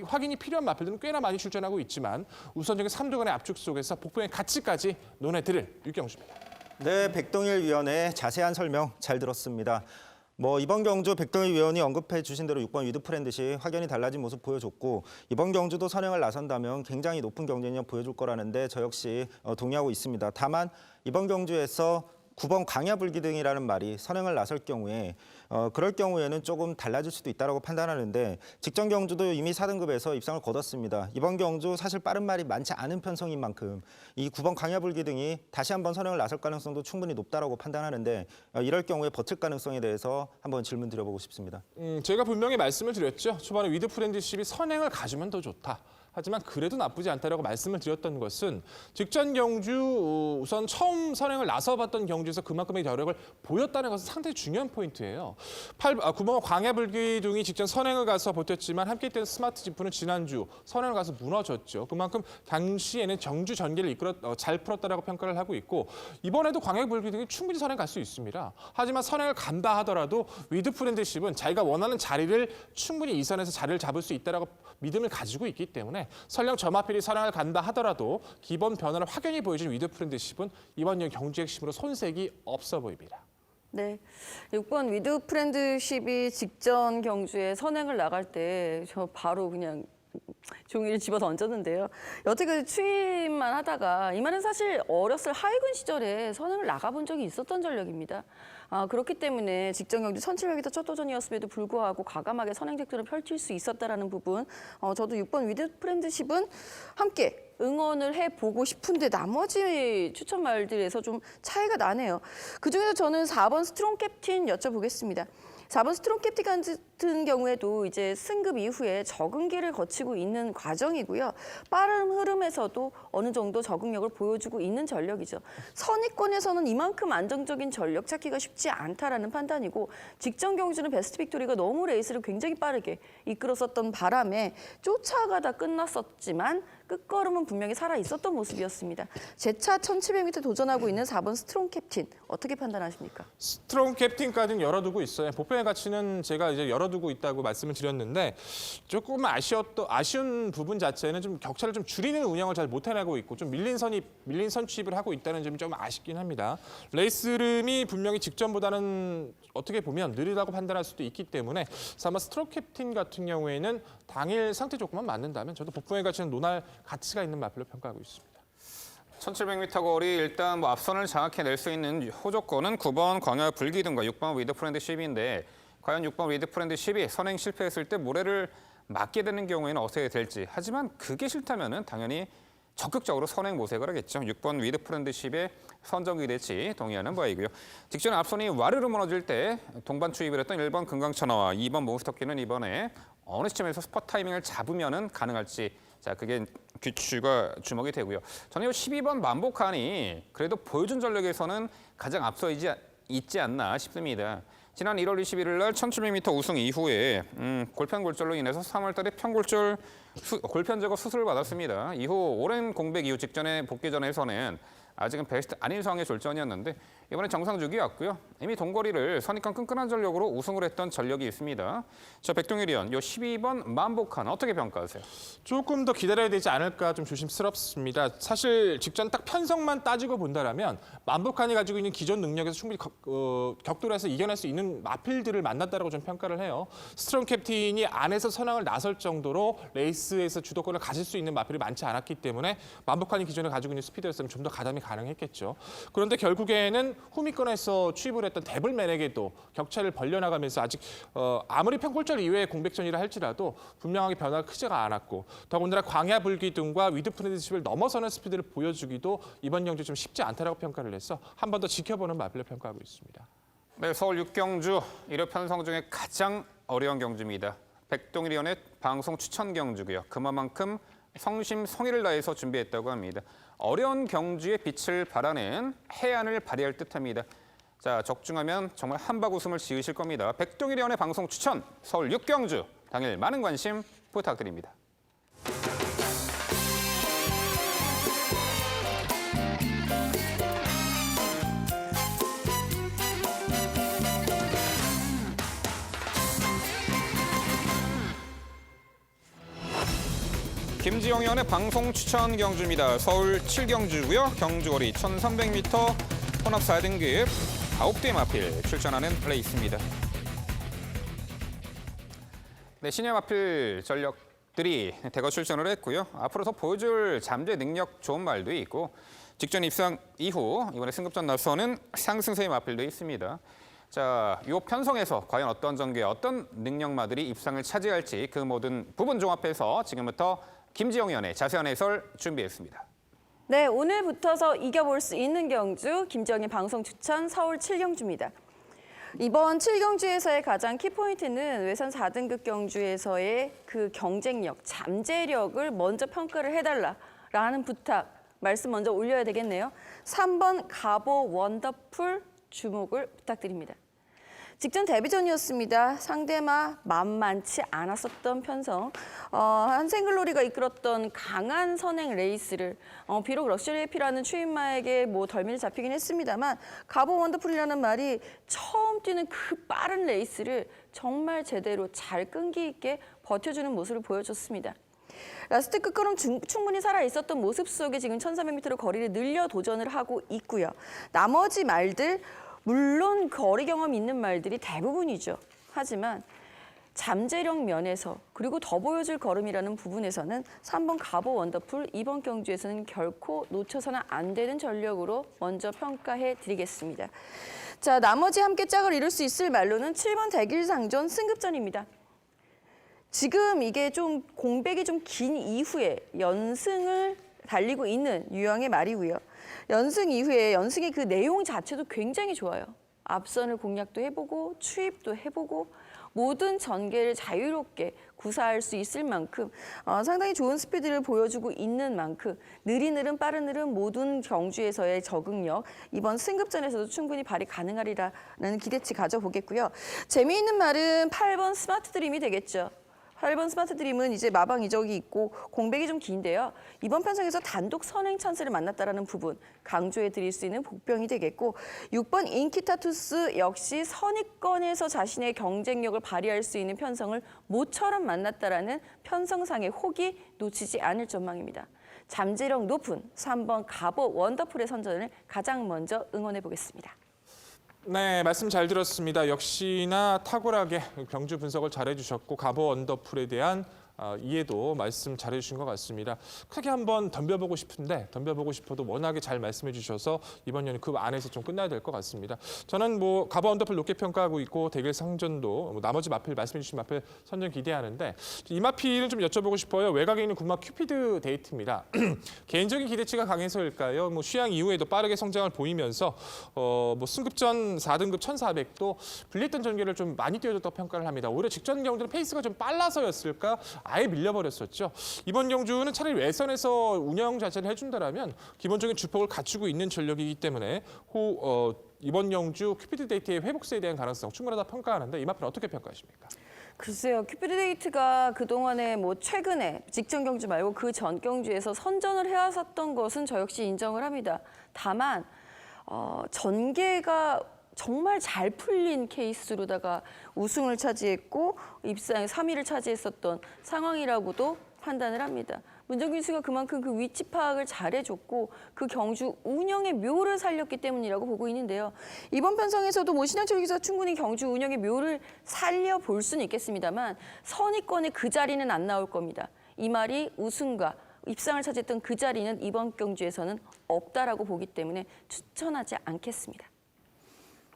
확인이 필요한 마필들은 꽤나 많이 출전하고 있지만 우선적인 3조간의 압축 속에서 복병의 가치까지 논해드릴 육경주입니다. 네, 백동일 위원의 자세한 설명 잘 들었습니다. 이번 경주 백동일 위원이 언급해 주신 대로 6번 위드 프렌드시 확연히 달라진 모습 보여줬고 이번 경주도 선행을 나선다면 굉장히 높은 경쟁력 보여줄 거라는데 저 역시 동의하고 있습니다. 다만 이번 경주에서 9번 광야불기둥이라는 말이 선행을 나설 경우에 그럴 경우에는 조금 달라질 수도 있다고 판단하는데 직전 경주도 이미 4등급에서 입상을 거뒀습니다. 이번 경주 사실 빠른 말이 많지 않은 편성인 만큼 이 9번 광야불기둥이 다시 한번 선행을 나설 가능성도 충분히 높다라고 판단하는데 이럴 경우에 버틸 가능성에 대해서 한번 질문 드려보고 싶습니다. 제가 분명히 말씀을 드렸죠. 초반에 위드 프렌드십이 선행을 가주면 더 좋다. 하지만 그래도 나쁘지 않다라고 말씀을 드렸던 것은 직전 경주 우선 처음 선행을 나서봤던 경주에서 그만큼의 여력을 보였다는 것은 상당히 중요한 포인트예요. 9번 광야불기둥이 직전 선행을 가서 버텼지만 함께 있던 스마트 지프는 지난주 선행을 가서 무너졌죠. 그만큼 당시에는 정주 전개를 잘 풀었다라고 평가를 하고 있고 이번에도 광야불기둥이 충분히 선행 갈 수 있습니다. 하지만 선행을 간다 하더라도 위드 프렌드십은 자기가 원하는 자리를 충분히 이 선에서 자리를 잡을 수 있다라고 믿음을 가지고 있기 때문에 설령 저마필이 선행을 간다 하더라도 기본 변화를 확연히 보여준 위드 프렌드십은 이번 경주 핵심으로 손색이 없어 보입니다. 네, 6번 위드 프렌드십이 직전 경주에 선행을 나갈 때 저 바로 그냥 종이를 집어 던졌는데요. 여태까지 추임만 하다가 이만은 사실 어렸을 하이군 시절에 선행을 나가본 적이 있었던 전력입니다. 그렇기 때문에 직전 경주 1700m 첫 도전이었음에도 불구하고 과감하게 선행작전을 펼칠 수 있었다라는 부분, 저도 6번 위드 프렌드십은 함께 응원을 해보고 싶은데 나머지 추천 말들에서 좀 차이가 나네요. 그중에서 저는 4번 스트롱 캡틴 여쭤보겠습니다. 4번 스트롱 캡틴 같은 경우에도 이제 승급 이후에 적응기를 거치고 있는 과정이고요. 빠른 흐름에서도 어느 정도 적응력을 보여주고 있는 전력이죠. 선입권에서는 이만큼 안정적인 전력 찾기가 쉽지 않다라는 판단이고 직전 경주는 베스트 빅토리가 너무 레이스를 굉장히 빠르게 이끌었었던 바람에 쫓아가다 끝났었지만 끝걸음은 분명히 살아 있었던 모습이었습니다. 제차 1700m 도전하고 있는 4번 스트롱 캡틴 어떻게 판단하십니까? 스트롱 캡틴까지는 열어두고 있어요. 보편의 가치는 제가 이제 열어두고 있다고 말씀을 드렸는데 조금 아쉬운 부분 자체는 좀 격차를 좀 줄이는 운영을 잘 못해내고 있고 좀 밀린 선취입을 하고 있다는 점이 좀 아쉽긴 합니다. 레이스 흐름이 분명히 직전보다는 어떻게 보면 느리다고 판단할 수도 있기 때문에 아마 스트롱 캡틴 같은 경우에는 당일 상태 조건만 맞는다면 저도 보편의 가치는 논할 가치가 있는 마필로 평가하고 있습니다. 1700m 거리 일단 앞선을 장악해낼 수 있는 호조건은 9번 광야불기둥과 6번 위드 프렌드십인데 과연 6번 위드 프렌드십이 선행 실패했을 때 모래를 맞게 되는 경우에는 어떻게 될지 하지만 그게 싫다면 당연히 적극적으로 선행 모색을 하겠죠. 6번 위드 프렌드십의 선정이 될지 동의하는 바이고요. 직전 앞선이 와르르 무너질 때 동반 추입을 했던 1번 금강천하와 2번 몬스터키는 이번에 어느 시점에서 스팟 타이밍을 잡으면 가능할지 자, 그게 귀추가 주목이 되고요. 저는 이 12번 만복한이 그래도 보여준 전력에서는 가장 앞서 있지 않나 싶습니다. 지난 1월 21일 날 1700m 우승 이후에 골편골절로 인해서 3월 달에 골편 제거 수술을 받았습니다. 이후 오랜 공백 이후 직전에 복귀전에서는 아직은 베스트 아닌 상황의 졸전이었는데 이번에 정상 주기 왔고요. 이미 동거리를 선입관 끈끈한 전력으로 우승을 했던 전력이 있습니다. 저 백동일 의원, 이 12번 만복한 어떻게 평가하세요? 조금 더 기다려야 되지 않을까 좀 조심스럽습니다. 사실 직전 딱 편성만 따지고 본다라면 만복한이 가지고 있는 기존 능력에서 충분히 격돌해서 이겨낼 수 있는 마필들을 만났다라고 좀 평가를 해요. 스트롱 캡틴이 안에서 선행을 나설 정도로 레이스에서 주도권을 가질 수 있는 마필이 많지 않았기 때문에 만복한이 기존에 가지고 있는 스피드였으면 좀 더 가담이 가능했겠죠. 그런데 결국에는 후미권에서 취입을 했던 데블맨에게도 격차를 벌려나가면서 아직 아무리 평골절 이외의 공백전이라 할지라도 분명하게 변화가 크지가 않았고 더군다나 광야불기둥과 위드 프렌드십을 넘어서는 스피드를 보여주기도 이번 경주 좀 쉽지 않다라고 평가를 해서 한 번 더 지켜보는 마필로 평가하고 있습니다. 네, 서울 6경주 1회 편성 중에 가장 어려운 경주입니다. 백동일 의원의 방송 추천 경주고요. 그만큼 성심성의를 다해서 준비했다고 합니다. 어려운 경주의 빛을 발하는 해안을 발휘할 듯합니다. 자, 적중하면 정말 한박 웃음을 지으실 겁니다. 백동일 의원의 방송 추천 서울 6경주 당일 많은 관심 부탁드립니다. 김지영 의원의 방송 추천 경주입니다. 서울 7경주고요. 경주거리 1300m 혼합 4등급 9대 마필 출전하는 레이스입니다. 네, 신예 마필 전력들이 대거 출전을 했고요. 앞으로 더 보여줄 잠재 능력 좋은 말도 있고 직전 입상 이후 이번에 승급전 나서는 상승세에 맞불려 있습니다. 자, 이 편성에서 과연 어떤 전개, 어떤 능력마들이 입상을 차지할지 그 모든 부분 종합해서 지금부터 김지영 위원의 자세한 해설 준비했습니다. 네, 오늘부터서 이겨볼 수 있는 경주, 김지영의 방송 추천 서울 7경주입니다. 이번 7경주에서의 가장 키포인트는 외선 4등급 경주에서의 그 경쟁력, 잠재력을 먼저 평가를 해달라라는 부탁, 말씀 먼저 올려야 되겠네요. 3번 가보 원더풀 주목을 부탁드립니다. 직전 데뷔전이었습니다. 상대마 만만치 않았었던 편성. 한생글로리가 이끌었던 강한 선행 레이스를 비록 럭셔리 해피라는 추임마에게 덜미를 잡히긴 했습니다만 가보 원더풀이라는 말이 처음 뛰는 그 빠른 레이스를 정말 제대로 잘 끈기 있게 버텨주는 모습을 보여줬습니다. 라스트 끝걸음 충분히 살아있었던 모습 속에 지금 1,300m 거리를 늘려 도전을 하고 있고요. 나머지 말들 물론 거리 경험 있는 말들이 대부분이죠. 하지만 잠재력 면에서 그리고 더 보여줄 걸음이라는 부분에서는 3번 가보 원더풀 이번 경주에서는 결코 놓쳐서는 안 되는 전력으로 먼저 평가해 드리겠습니다. 자, 나머지 함께 짝을 이룰 수 있을 말로는 7번 대길상전 승급전입니다. 지금 이게 좀 공백이 좀 긴 이후에 연승을 달리고 있는 유형의 말이고요. 연승 이후에 연승의 그 내용 자체도 굉장히 좋아요. 앞선을 공략도 해보고 추입도 해보고 모든 전개를 자유롭게 구사할 수 있을 만큼 상당히 좋은 스피드를 보여주고 있는 만큼 느린 빠른 모든 경주에서의 적응력 이번 승급전에서도 충분히 발휘 가능하리라는 기대치 가져보겠고요. 재미있는 말은 8번 스마트 드림이 되겠죠. 8번 스마트 드림은 이제 마방 이적이 있고 공백이 좀 긴데요. 이번 편성에서 단독 선행 찬스를 만났다라는 부분 강조해 드릴 수 있는 복병이 되겠고 6번 인키타투스 역시 선입권에서 자신의 경쟁력을 발휘할 수 있는 편성을 모처럼 만났다라는 편성상의 혹이 놓치지 않을 전망입니다. 잠재력 높은 3번 가보 원더풀의 선전을 가장 먼저 응원해 보겠습니다. 네, 말씀 잘 들었습니다. 역시나 탁월하게 경주 분석을 잘해주셨고 가보 원더풀에 대한 이해도 말씀 잘해주신 것 같습니다. 크게 한번 덤벼보고 싶은데 덤벼보고 싶어도 워낙에 잘 말씀해 주셔서 이번 연은 그 안에서 좀 끝나야 될 것 같습니다. 저는 가보 원더풀 높게 평가하고 있고 대길 상전도 나머지 마필 말씀해 주신 마필 선전 기대하는데 이 마필을 좀 여쭤보고 싶어요. 외곽에 있는 군마 큐피드 데이트입니다. 개인적인 기대치가 강해서일까요? 휴양 이후에도 빠르게 성장을 보이면서 승급전 4등급 1,400도 불리했던 전개를 좀 많이 띄워줬다고 평가를 합니다. 오히려 직전 경주는 페이스가 좀 빨라서였을까? 아예 밀려버렸었죠. 이번 경주는 차라리 외선에서 운영 자체를 해준다라면 기본적인 주폭을 갖추고 있는 전력이기 때문에 이번 경주 큐피드 데이트의 회복세에 대한 가능성 충분하다 평가하는데 이 마필 어떻게 평가하십니까? 글쎄요. 큐피드 데이트가 그동안에 최근에 직전 경주 말고 그 전 경주에서 선전을 해왔었던 것은 저 역시 인정을 합니다. 다만 전개가 정말 잘 풀린 케이스로다가 우승을 차지했고 입상 3위를 차지했었던 상황이라고도 판단을 합니다. 문정균 씨가 그만큼 그 위치 파악을 잘해줬고 그 경주 운영의 묘를 살렸기 때문이라고 보고 있는데요. 이번 편성에서도 신현철 기자가 충분히 경주 운영의 묘를 살려볼 수는 있겠습니다만 선입권의 그 자리는 안 나올 겁니다. 이 말이 우승과 입상을 차지했던 그 자리는 이번 경주에서는 없다라고 보기 때문에 추천하지 않겠습니다.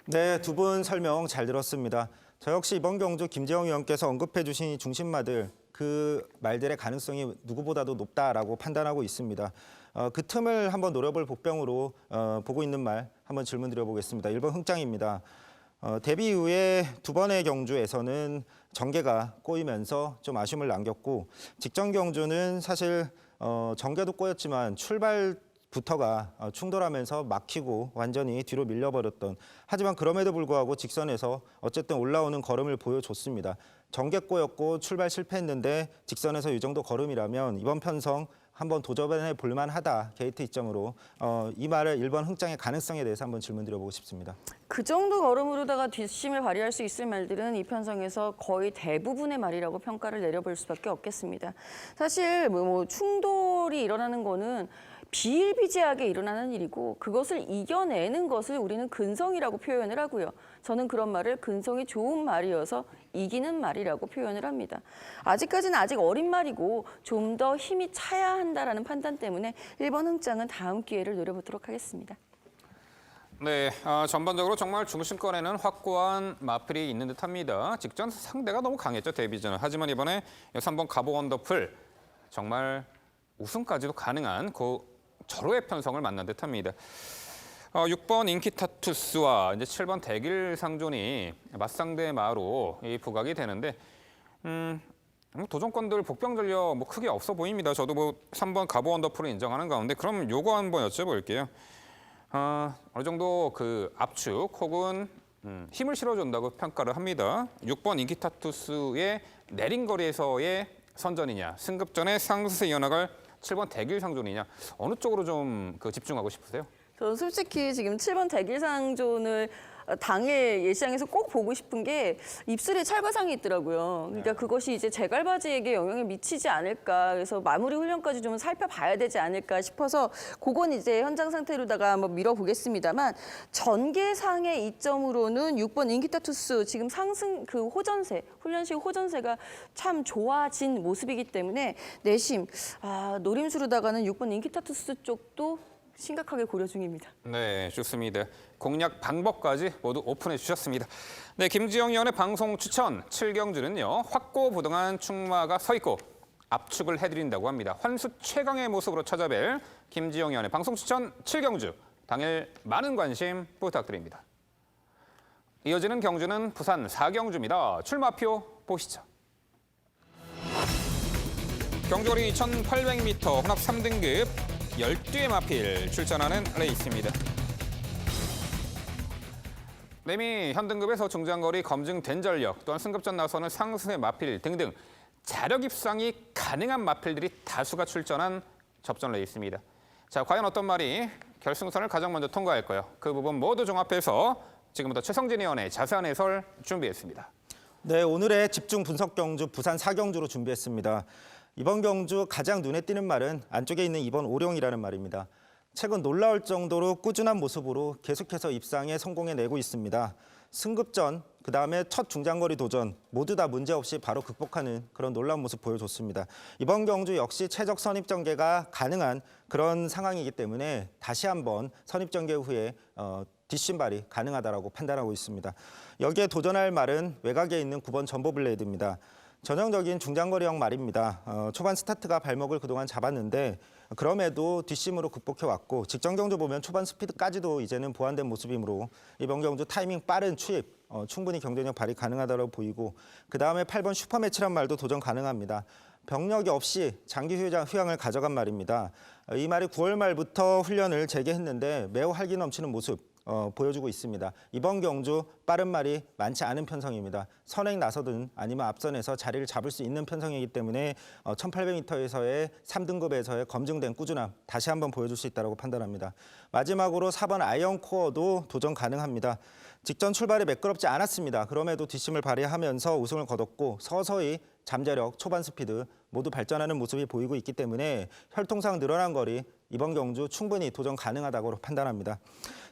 네, 두 분 설명 잘 들었습니다. 저 역시 이번 경주 김재영 위원께서 언급해 주신 중심마들 그 말들의 가능성이 누구보다도 높다라고 판단하고 있습니다. 그 틈을 한번 노려볼 복병으로 보고 있는 말 한번 질문 드려보겠습니다. 1번 흥짱입니다. 데뷔 이후에 두 번의 경주에서는 전개가 꼬이면서 좀 아쉬움을 남겼고 직전 경주는 사실 전개도 꼬였지만 출발부터가 충돌하면서 막히고 완전히 뒤로 밀려버렸던 하지만 그럼에도 불구하고 직선에서 어쨌든 올라오는 걸음을 보여줬습니다. 전개 꼬였고 출발 실패했는데 직선에서 이 정도 걸음이라면 이번 편성 한번 도전해 볼만하다 게이트 이점으로 이 말을 1번 흥짱의 가능성에 대해서 한번 질문 드려보고 싶습니다. 그 정도 걸음으로다가 뒷심을 발휘할 수 있을 말들은 이 편성에서 거의 대부분의 말이라고 평가를 내려볼 수밖에 없겠습니다. 사실 충돌이 일어나는 거는 비일비재하게 일어나는 일이고 그것을 이겨내는 것을 우리는 근성이라고 표현을 하고요. 저는 그런 말을 근성이 좋은 말이어서 이기는 말이라고 표현을 합니다. 아직까지는 아직 어린 말이고 좀 더 힘이 차야 한다라는 판단 때문에 1번 흥장은 다음 기회를 노려보도록 하겠습니다. 네, 전반적으로 정말 중심권에는 확고한 마필이 있는 듯합니다. 직전 상대가 너무 강했죠, 데뷔전은. 하지만 이번에 3번 가보 원더풀 정말 우승까지도 가능한 그 절호의 편성을 만난 듯합니다. 6번 인키타투스와 이제 7번 대길 상존이 맞상대 마로 이 부각이 되는데 도전권들 복병 전력 뭐 크게 없어 보입니다. 저도 뭐 3번 가보 원더풀을 인정하는 가운데 그럼 요거 한번 여쭤볼게요. 어느 정도 그 압축 혹은 힘을 실어준다고 평가를 합니다. 6번 인키타투스의 내린 거리에서의 선전이냐, 승급전의 상승세 이어나갈 7번 대길 상존이냐, 어느 쪽으로 좀 집중하고 싶으세요? 저는 솔직히 지금 7번 대길상존을 당일 예시장에서 꼭 보고 싶은 게 입술에 찰과상이 있더라고요. 그러니까 그것이 이제 제갈바지에게 영향을 미치지 않을까. 그래서 마무리 훈련까지 좀 살펴봐야 되지 않을까 싶어서 그건 이제 현장 상태로다가 한번 밀어보겠습니다만 전개상의 이점으로는 6번 인키타투스 지금 상승 그 호전세, 훈련식 호전세가 참 좋아진 모습이기 때문에 내심 노림수로다가는 6번 인키타투스 쪽도 심각하게 고려 중입니다. 네, 좋습니다. 공략 방법까지 모두 오픈해 주셨습니다. 네, 김지영 의원의 방송 추천 7경주는요. 확고부동한 충마가 서 있고 압축을 해드린다고 합니다. 환수 최강의 모습으로 찾아뵐 김지영 의원의 방송 추천 7경주. 당일 많은 관심 부탁드립니다. 이어지는 경주는 부산 4경주입니다. 출마표 보시죠. 경주거리 2,800m 혼합 3등급 12의 마필 출전하는 레이스입니다. 내미 현등급에서 중장거리 검증된 전력, 또한 승급전 나서는 상승의 마필 등등 자력 입상이 가능한 마필들이 다수가 출전한 접전 레이스입니다. 자, 과연 어떤 말이 결승선을 가장 먼저 통과할까요? 그 부분 모두 종합해서 지금부터 최성진 의원의 자세한 해설 준비했습니다. 네, 오늘의 집중 분석 경주 부산 4경주로 준비했습니다. 이번 경주 가장 눈에 띄는 말은 안쪽에 있는 2번 오룡이라는 말입니다. 최근 놀라울 정도로 꾸준한 모습으로 계속해서 입상에 성공해내고 있습니다. 승급전, 그다음에 첫 중장거리 도전 모두 다 문제없이 바로 극복하는 그런 놀라운 모습 보여줬습니다. 이번 경주 역시 최적 선입 전개가 가능한 그런 상황이기 때문에 다시 한번 선입 전개 후에 뒷신발이 가능하다라고 판단하고 있습니다. 여기에 도전할 말은 외곽에 있는 9번 전보블레이드입니다. 전형적인 중장거리형 말입니다. 초반 스타트가 발목을 그동안 잡았는데 그럼에도 뒷심으로 극복해왔고 직전 경주 보면 초반 스피드까지도 이제는 보완된 모습이므로 이번 경주 타이밍 빠른 추입 충분히 경쟁력 발휘 가능하다고 보이고 그다음에 8번 슈퍼매치란 말도 도전 가능합니다. 병력이 없이 장기 휴양을 가져간 말입니다. 이 말이 9월 말부터 훈련을 재개했는데 매우 활기 넘치는 모습 보여주고 있습니다. 이번 경주 빠른 말이 많지 않은 편성입니다. 선행 나서든 아니면 앞선에서 자리를 잡을 수 있는 편성이기 때문에 1800m에서의 3등급에서의 검증된 꾸준함 다시 한번 보여줄 수 있다고 판단합니다. 마지막으로 4번 아이언코어도 도전 가능합니다. 직전 출발이 매끄럽지 않았습니다. 그럼에도 뒷심을 발휘하면서 우승을 거뒀고 서서히 잠재력, 초반 스피드 모두 발전하는 모습이 보이고 있기 때문에 혈통상 늘어난 거리 이번 경주 충분히 도전 가능하다고 판단합니다.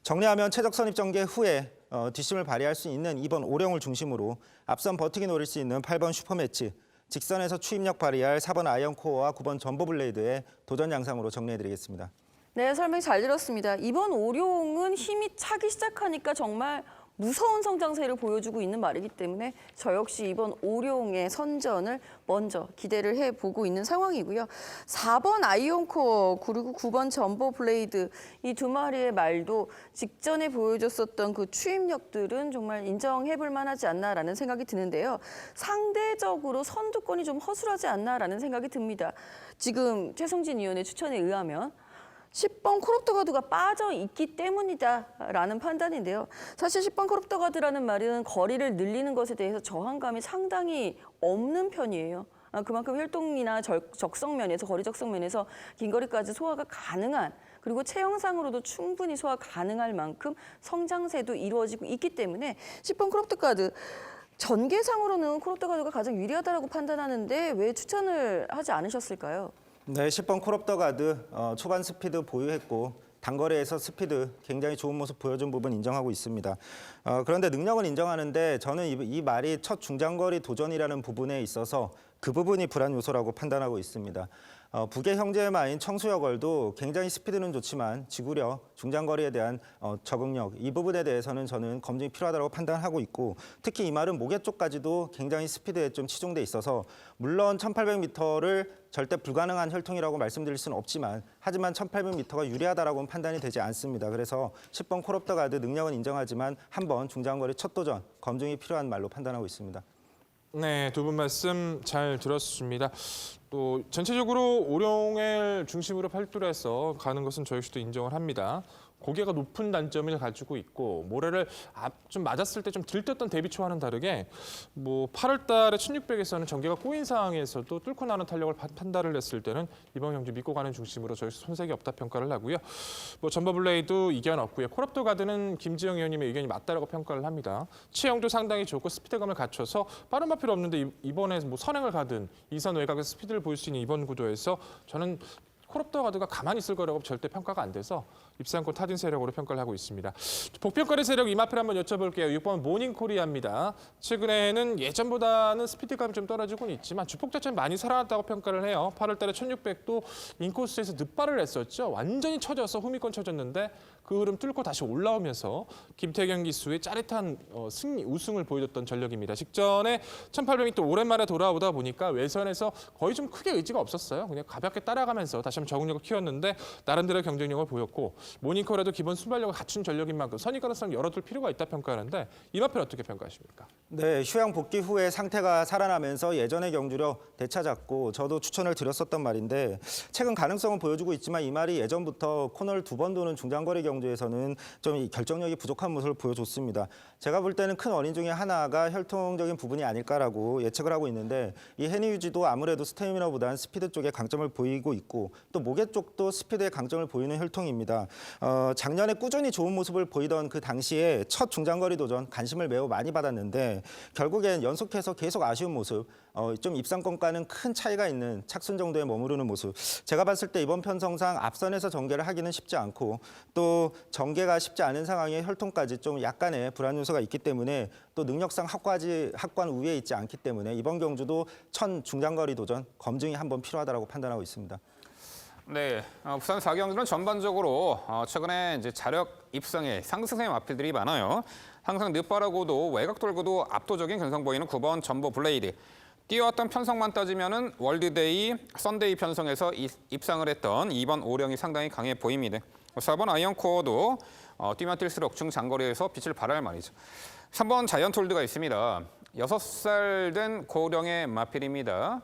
정리하면 최적 선입 전개 후에 뒷심을 발휘할 수 있는 2번 오룡을 중심으로 앞선 버티기 노릴 수 있는 8번 슈퍼매치, 직선에서 추임력 발휘할 4번 아이언코어와 9번 전보블레이드의 도전 양상으로 정리해드리겠습니다. 네, 설명 잘 들었습니다. 이번 오룡은 힘이 차기 시작하니까 정말 무서운 성장세를 보여주고 있는 말이기 때문에 저 역시 이번 오룡의 선전을 먼저 기대를 해보고 있는 상황이고요. 4번 아이언코어 그리고 9번 전보블레이드 이 두 마리의 말도 직전에 보여줬었던 그 추임력들은 정말 인정해볼 만하지 않나라는 생각이 드는데요. 상대적으로 선두권이 좀 허술하지 않나라는 생각이 듭니다. 지금 최성진 의원의 추천에 의하면 10번 코럽더가드가 빠져 있기 때문이다라는 판단인데요. 사실 10번 코럽더가드라는 말은 거리를 늘리는 것에 대해서 저항감이 상당히 없는 편이에요. 그만큼 혈통이나 적성면에서 거리 적성면에서 긴 거리까지 소화가 가능한 그리고 체형상으로도 충분히 소화 가능할 만큼 성장세도 이루어지고 있기 때문에 10번 코럽더가드 전개상으로는 코럽더가드가 가장 유리하다고 판단하는데 왜 추천을 하지 않으셨을까요? 네, 10번 콜옵 더 가드 초반 스피드 보유했고 단거리에서 스피드 굉장히 좋은 모습 보여준 부분 인정하고 있습니다. 그런데 능력은 인정하는데 저는 이 말이 첫 중장거리 도전이라는 부분에 있어서 그 부분이 불안 요소라고 판단하고 있습니다. 북의 형제의 마인 청수여걸도 굉장히 스피드는 좋지만 지구력, 중장거리에 대한 적응력 이 부분에 대해서는 저는 검증이 필요하다고 판단하고 있고 특히 이 말은 모계 쪽까지도 굉장히 스피드에 좀 치중돼 있어서 물론 1800m를 절대 불가능한 혈통이라고 말씀드릴 수는 없지만 하지만 1800m가 유리하다라고는 판단이 되지 않습니다. 그래서 10번 콜옵 더 가드 능력은 인정하지만 한번 중장거리 첫 도전 검증이 필요한 말로 판단하고 있습니다. 네, 두 분 말씀 잘 들었습니다. 또 전체적으로 오룡을 중심으로 팔도를 해서 가는 것은 저 역시도 인정을 합니다. 고개가 높은 단점을 가지고 있고 모래를 좀 맞았을 때 좀 들떴던 데뷔초와는 다르게 8월 달에 1600에서는 전개가 꼬인 상황에서도 뚫고 나는 탄력을 판단을 했을 때는 이번 경기 믿고 가는 중심으로 저희 손색이 없다 평가를 하고요. 점버블레이도 이견 없고요. 콜옵 더 가드는 김지영 의원님의 의견이 맞다라고 평가를 합니다. 체형도 상당히 좋고 스피드감을 갖춰서 빠른 말 필요 없는데 이번에 선행을 가든 이선 외곽에서 스피드를 보일 수 있는 이번 구도에서 저는 콜옵 더 가드가 가만히 있을 거라고 절대 평가가 안 돼서 입상권 타진 세력으로 평가를 하고 있습니다. 복평가의 세력 이마필 한번 여쭤볼게요. 6번 모닝코리아입니다. 최근에는 예전보다는 스피드감이 좀 떨어지고는 있지만 주폭 자체는 많이 살아났다고 평가를 해요. 8월 달에 1600도 인코스에서 늑발을 했었죠. 완전히 쳐져서 후미권 쳐졌는데 그 흐름 뚫고 다시 올라오면서 김태경 기수의 짜릿한 우승을 보여줬던 전력입니다. 직전에 1800m 오랜만에 돌아오다 보니까 외선에서 거의 좀 크게 의지가 없었어요. 그냥 가볍게 따라가면서 다시 한번 적응력을 키웠는데 나름대로 경쟁력을 보였고 모닝코리아도 기본 순발력을 갖춘 전력인 만큼 선입가능성 열어둘 필요가 있다 평가하는데 이마필 어떻게 평가하십니까? 네, 휴양 복귀 후에 상태가 살아나면서 예전의 경주력 되찾았고 저도 추천을 드렸었던 말인데 최근 가능성은 보여주고 있지만 이 말이 예전부터 코너를 2번 도는 중장거리 경주에서는 좀 결정력이 부족한 모습을 보여줬습니다. 제가 볼 때는 큰 원인 중에 하나가 혈통적인 부분이 아닐까라고 예측을 하고 있는데 이 해니 유지도 아무래도 스태미너보다는 스피드 쪽에 강점을 보이고 있고 또 모계 쪽도 스피드에 강점을 보이는 혈통입니다. 작년에 꾸준히 좋은 모습을 보이던 그 당시에 첫 중장거리 도전 관심을 매우 많이 받았는데 결국엔 연속해서 계속 아쉬운 모습, 좀 입상권과는 큰 차이가 있는 착순 정도에 머무르는 모습. 제가 봤을 때 이번 편성상 앞선에서 전개를 하기는 쉽지 않고 또 전개가 쉽지 않은 상황에 혈통까지 좀 약간의 불안 요소가 있기 때문에 또 능력상 학관 우위에 있지 않기 때문에 이번 경주도 첫 중장거리 도전 검증이 한번 필요하다고 판단하고 있습니다. 네, 부산 4경주는 전반적으로 최근에 이제 자력 입성에 상승세의 마필들이 많아요. 항상 늦바라고도 외곽 돌고도 압도적인 근성 보이는 9번 점버 블레이드. 뛰어왔던 편성만 따지면은 월드데이, 썬데이 편성에서 입상을 했던 2번 오령이 상당히 강해 보입니다. 4번 아이언코어도 뛰면 뛸수록 중장거리에서 빛을 발할 말이죠. 3번 자이언톨드가 있습니다. 6살 된 고령의 마필입니다.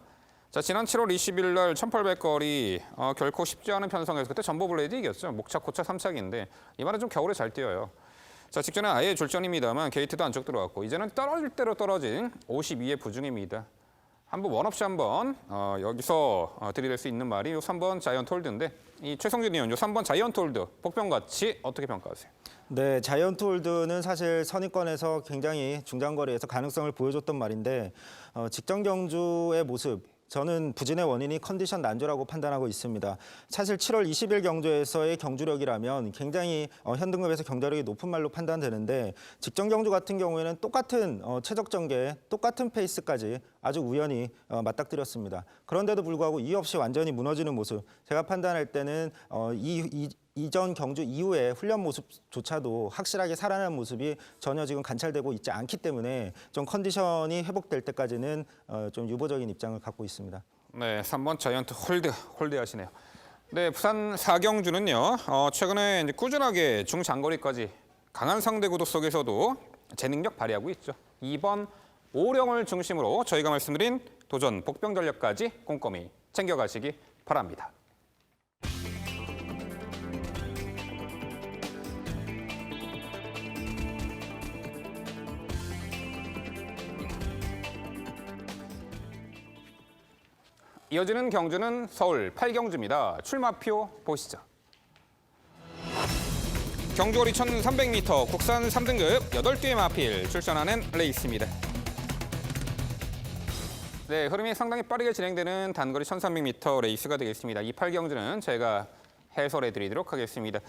자, 지난 7월 20일 날 1800거리 결코 쉽지 않은 편성에서 그때 점버블레이드 이겼죠. 목차, 고차 3착인데 이 말은 좀 겨울에 잘 뛰어요. 자, 직전에 아예 졸전입니다만 게이트도 안쪽 들어갔고 이제는 떨어질 대로 떨어진 52의 부중입니다. 한번 원 없이 한번 여기서 들이댈 수 있는 말이 요 3번 자이언톨드인데 이 최성준 의원 요 3번 자이언톨드 복병같이 어떻게 평가하세요? 네, 자이언톨드는 사실 선입권에서 굉장히 중장거리에서 가능성을 보여줬던 말인데 직전 경주의 모습 저는 부진의 원인이 컨디션 난조라고 판단하고 있습니다. 사실 7월 20일 경주에서의 경주력이라면 굉장히 현등급에서 경주력이 높은 말로 판단되는데 직전 경주 같은 경우에는 똑같은 최적 전개, 똑같은 페이스까지 아주 우연히 맞닥뜨렸습니다. 그런데도 불구하고 이유 없이 완전히 무너지는 모습. 제가 판단할 때는 이전 경주 이후에 훈련 모습조차도 확실하게 살아난 모습이 전혀 지금 관찰되고 있지 않기 때문에 좀 컨디션이 회복될 때까지는 좀 유보적인 입장을 갖고 있습니다. 네, 3번 자이언트 홀드하시네요. 네, 부산 4경주는요. 최근에 이제 꾸준하게 중장거리까지 강한 상대 구도 속에서도 제 능력 발휘하고 있죠. 2번 오령을 중심으로 저희가 말씀드린 도전 복병 전력까지 꼼꼼히 챙겨가시기 바랍니다. 이어지는 경주는 서울 8경주입니다. 출마표 보시죠. 경주거리 1300m 국산 3등급 8개의 마필 출전하는 레이스입니다. 네, 흐름이 상당히 빠르게 진행되는 단거리 1300m 레이스가 되겠습니다. 이 8경주는 제가 해설해 드리도록 하겠습니다.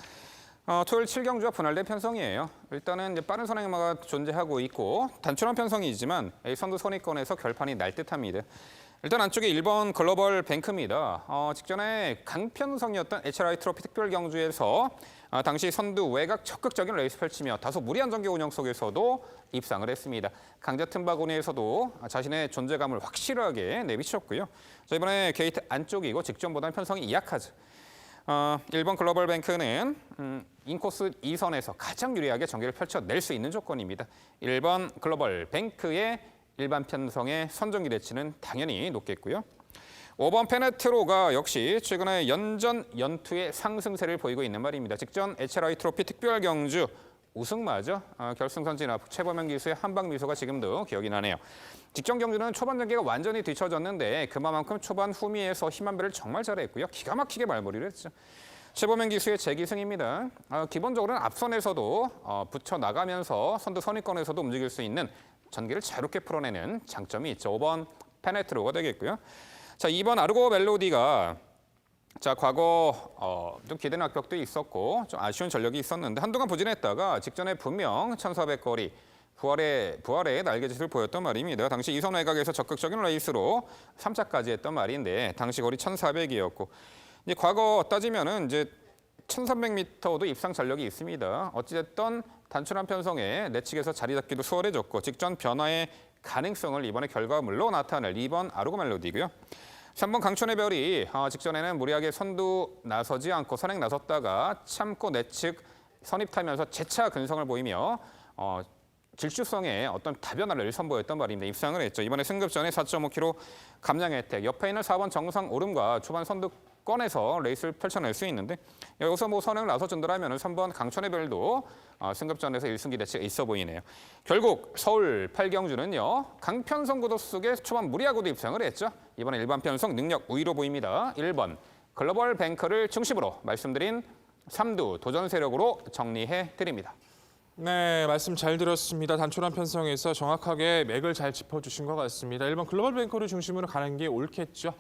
토요일 7경주와 분할된 편성이에요. 일단은 이제 빠른 선행마가 존재하고 있고 단순한 편성이지만 선두 선위권에서 결판이 날 듯합니다. 일단 안쪽에 1번 글로벌 뱅크입니다. 직전에 강편성이었던 HRI 트로피 특별 경주에서 당시 선두 외곽 적극적인 레이스 펼치며 다소 무리한 전개 운영 속에서도 입상을 했습니다. 강자 틈바구니에서도 자신의 존재감을 확실하게 내비쳤고요. 자, 이번에 게이트 안쪽이고 직전보다는 편성이 약하죠. 1번 글로벌 뱅크는 인코스 2선에서 가장 유리하게 전개를 펼쳐낼 수 있는 조건입니다. 1번 글로벌 뱅크의 일반 편성의 선전 기대치는 당연히 높겠고요. 5번 페네트로가 역시 최근에 연전 연투의 상승세를 보이고 있는 말입니다. 직전 HRI 트로피 특별 경주 우승마죠. 결승선 진압 최범현 기수의 한방 미소가 지금도 기억이 나네요. 직전 경주는 초반 전개가 완전히 뒤처졌는데 그만큼 초반 후미에서 힘한 배를 정말 잘했고요. 기가 막히게 말머리를 했죠. 최범현 기수의 재기승입니다. 기본적으로는 앞선에서도 붙여 나가면서 선두 선위권에서도 움직일 수 있는 전개를 자유롭게 풀어내는 장점이 있죠. 5번 페네트로가 되겠고요. 자, 2번 아르고 멜로디가 과거 좀 기대는 합격도 있었고 좀 아쉬운 전력이 있었는데 한동안 부진했다가 직전에 분명 1400거리 부활의 날개짓을 보였던 말입니다. 당시 2선 외곽에서 적극적인 레이스로 3차까지 했던 말인데 당시 거리 1400이었고 이제 과거 따지면은 이제 1300m도 입상 전력이 있습니다. 어찌됐든 단순한 편성에 내측에서 자리 잡기도 수월해졌고 직전 변화의 가능성을 이번에 결과물로 나타낼 2번 아르고 멜로디고요. 3번 강촌의 별이 직전에는 무리하게 선두 나서지 않고 선행 나섰다가 참고 내측 선입타면서 재차 근성을 보이며 질주성의 어떤 다변화를 선보였던 말입니다. 입상을 했죠. 이번에 승급 전에 4.5km 감량 혜택. 옆에 있는 4번 정상 오름과 초반 선두권에서 레이스를 펼쳐낼 수 있는데 여기서 뭐 선행을 나서준다면 3번 강촌의 별도 승급전에서 1승 기대치가 있어 보이네요. 결국 서울 8경주는요. 강편성 구도 속에 초반 무리하고도 입상을 했죠. 이번에 일반 편성 능력 우위로 보입니다. 1번 글로벌 뱅커를 중심으로 말씀드린 3두 도전 세력으로 정리해 드립니다. 네, 말씀 잘 들었습니다. 단촐한 편성에서 정확하게 맥을 잘 짚어주신 것 같습니다. 1번 글로벌 뱅커를 중심으로 가는 게 옳겠죠.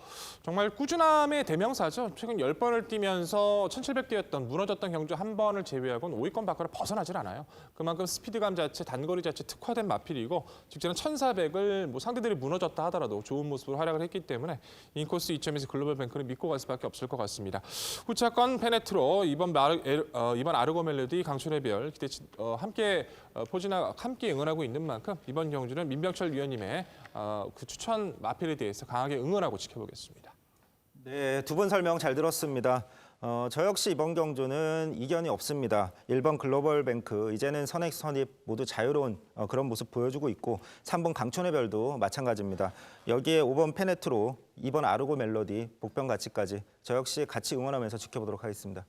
정말 꾸준함의 대명사죠. 최근 10번을 뛰면서 1700 뛰었던 무너졌던 경주 한 번을 제외하고는 5위권 밖으로 벗어나질 않아요. 그만큼 스피드감 자체, 단거리 자체 특화된 마필이고 직전에 1400을 상대들이 무너졌다 하더라도 좋은 모습으로 활약을 했기 때문에 인코스 2점에서 글로벌 뱅커를 믿고 갈 수밖에 없을 것 같습니다. 후차권 페네트로, 이번 아르고 멜로디, 강촌의 별 기대치 함께 포진하 함께 응원하고 있는 만큼 이번 경주는 민병철 위원님의 그 추천 마필에 대해서 강하게 응원하고 지켜보겠습니다. 네, 두 분 설명 잘 들었습니다. 저 역시 이번 경주는 이견이 없습니다. 1번 글로벌 뱅크, 이제는 선액 선입 모두 자유로운 그런 모습 보여주고 있고 3번 강촌의 별도 마찬가지입니다. 여기에 5번 페네트로, 2번 아르고 멜로디, 복병 가치까지 저 역시 같이 응원하면서 지켜보도록 하겠습니다.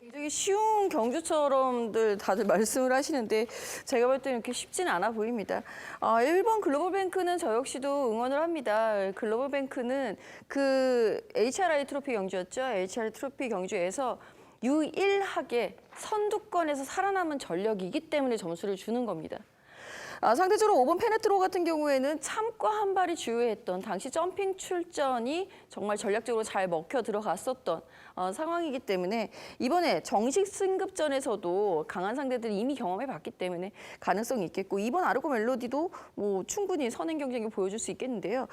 굉장히 쉬운 경주처럼들 다들 말씀을 하시는데 제가 볼 때는 이렇게 쉽지는 않아 보입니다. 1번 글로벌뱅크는 저 역시도 응원을 합니다. 글로벌뱅크는 그 HRI 트로피 경주였죠. HRI 트로피 경주에서 유일하게 선두권에서 살아남은 전력이기 때문에 점수를 주는 겁니다. 상대적으로 5번 페네트로 같은 경우에는 참과 한 발이 주요했던 당시 점핑 출전이 정말 전략적으로 잘 먹혀 들어갔었던 상황이기 때문에 이번에 정식 승급전에서도 강한 상대들이 이미 경험해봤기 때문에 가능성이 있겠고 2번 아르고 멜로디도 뭐 충분히 선행 경쟁을 보여줄 수 있겠는데요.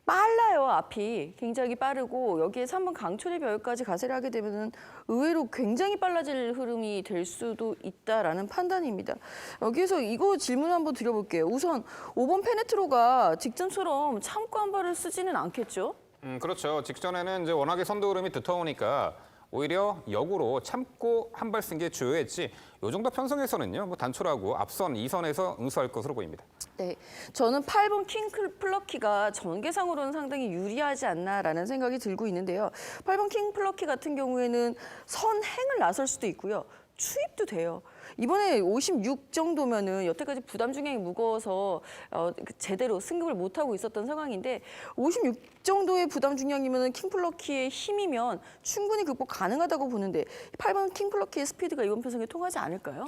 빨라요. 앞이 굉장히 빠르고 여기에 3번 강촌의 별까지 가세를 하게 되면 의외로 굉장히 빨라질 흐름이 될 수도 있다라는 판단입니다. 여기에서 이거 질문 한번 드려볼게요. 우선 5번 페네트로가 직전처럼 참고 한 발을 쓰지는 않겠죠? 그렇죠. 직전에는 이제 워낙에 선두 흐름이 두터우니까 오히려 역으로 참고 한 발 쓴 게 주요했지. 요 정도 편성에서는요. 뭐 단촐하고 앞선 2선에서 응수할 것으로 보입니다. 네, 저는 8번 킹 플러키가 전개상으로는 상당히 유리하지 않나라는 생각이 들고 있는데요. 8번 킹 플러키 같은 경우에는 선행을 나설 수도 있고요. 추입도 돼요. 이번에 56 정도면은 여태까지 부담 중량이 무거워서 제대로 승급을 못하고 있었던 상황인데 56 정도의 부담 중량이면은 킹플러키의 힘이면 충분히 극복 가능하다고 보는데 8번 킹플러키의 스피드가 이번 편성에 통하지 않을까요?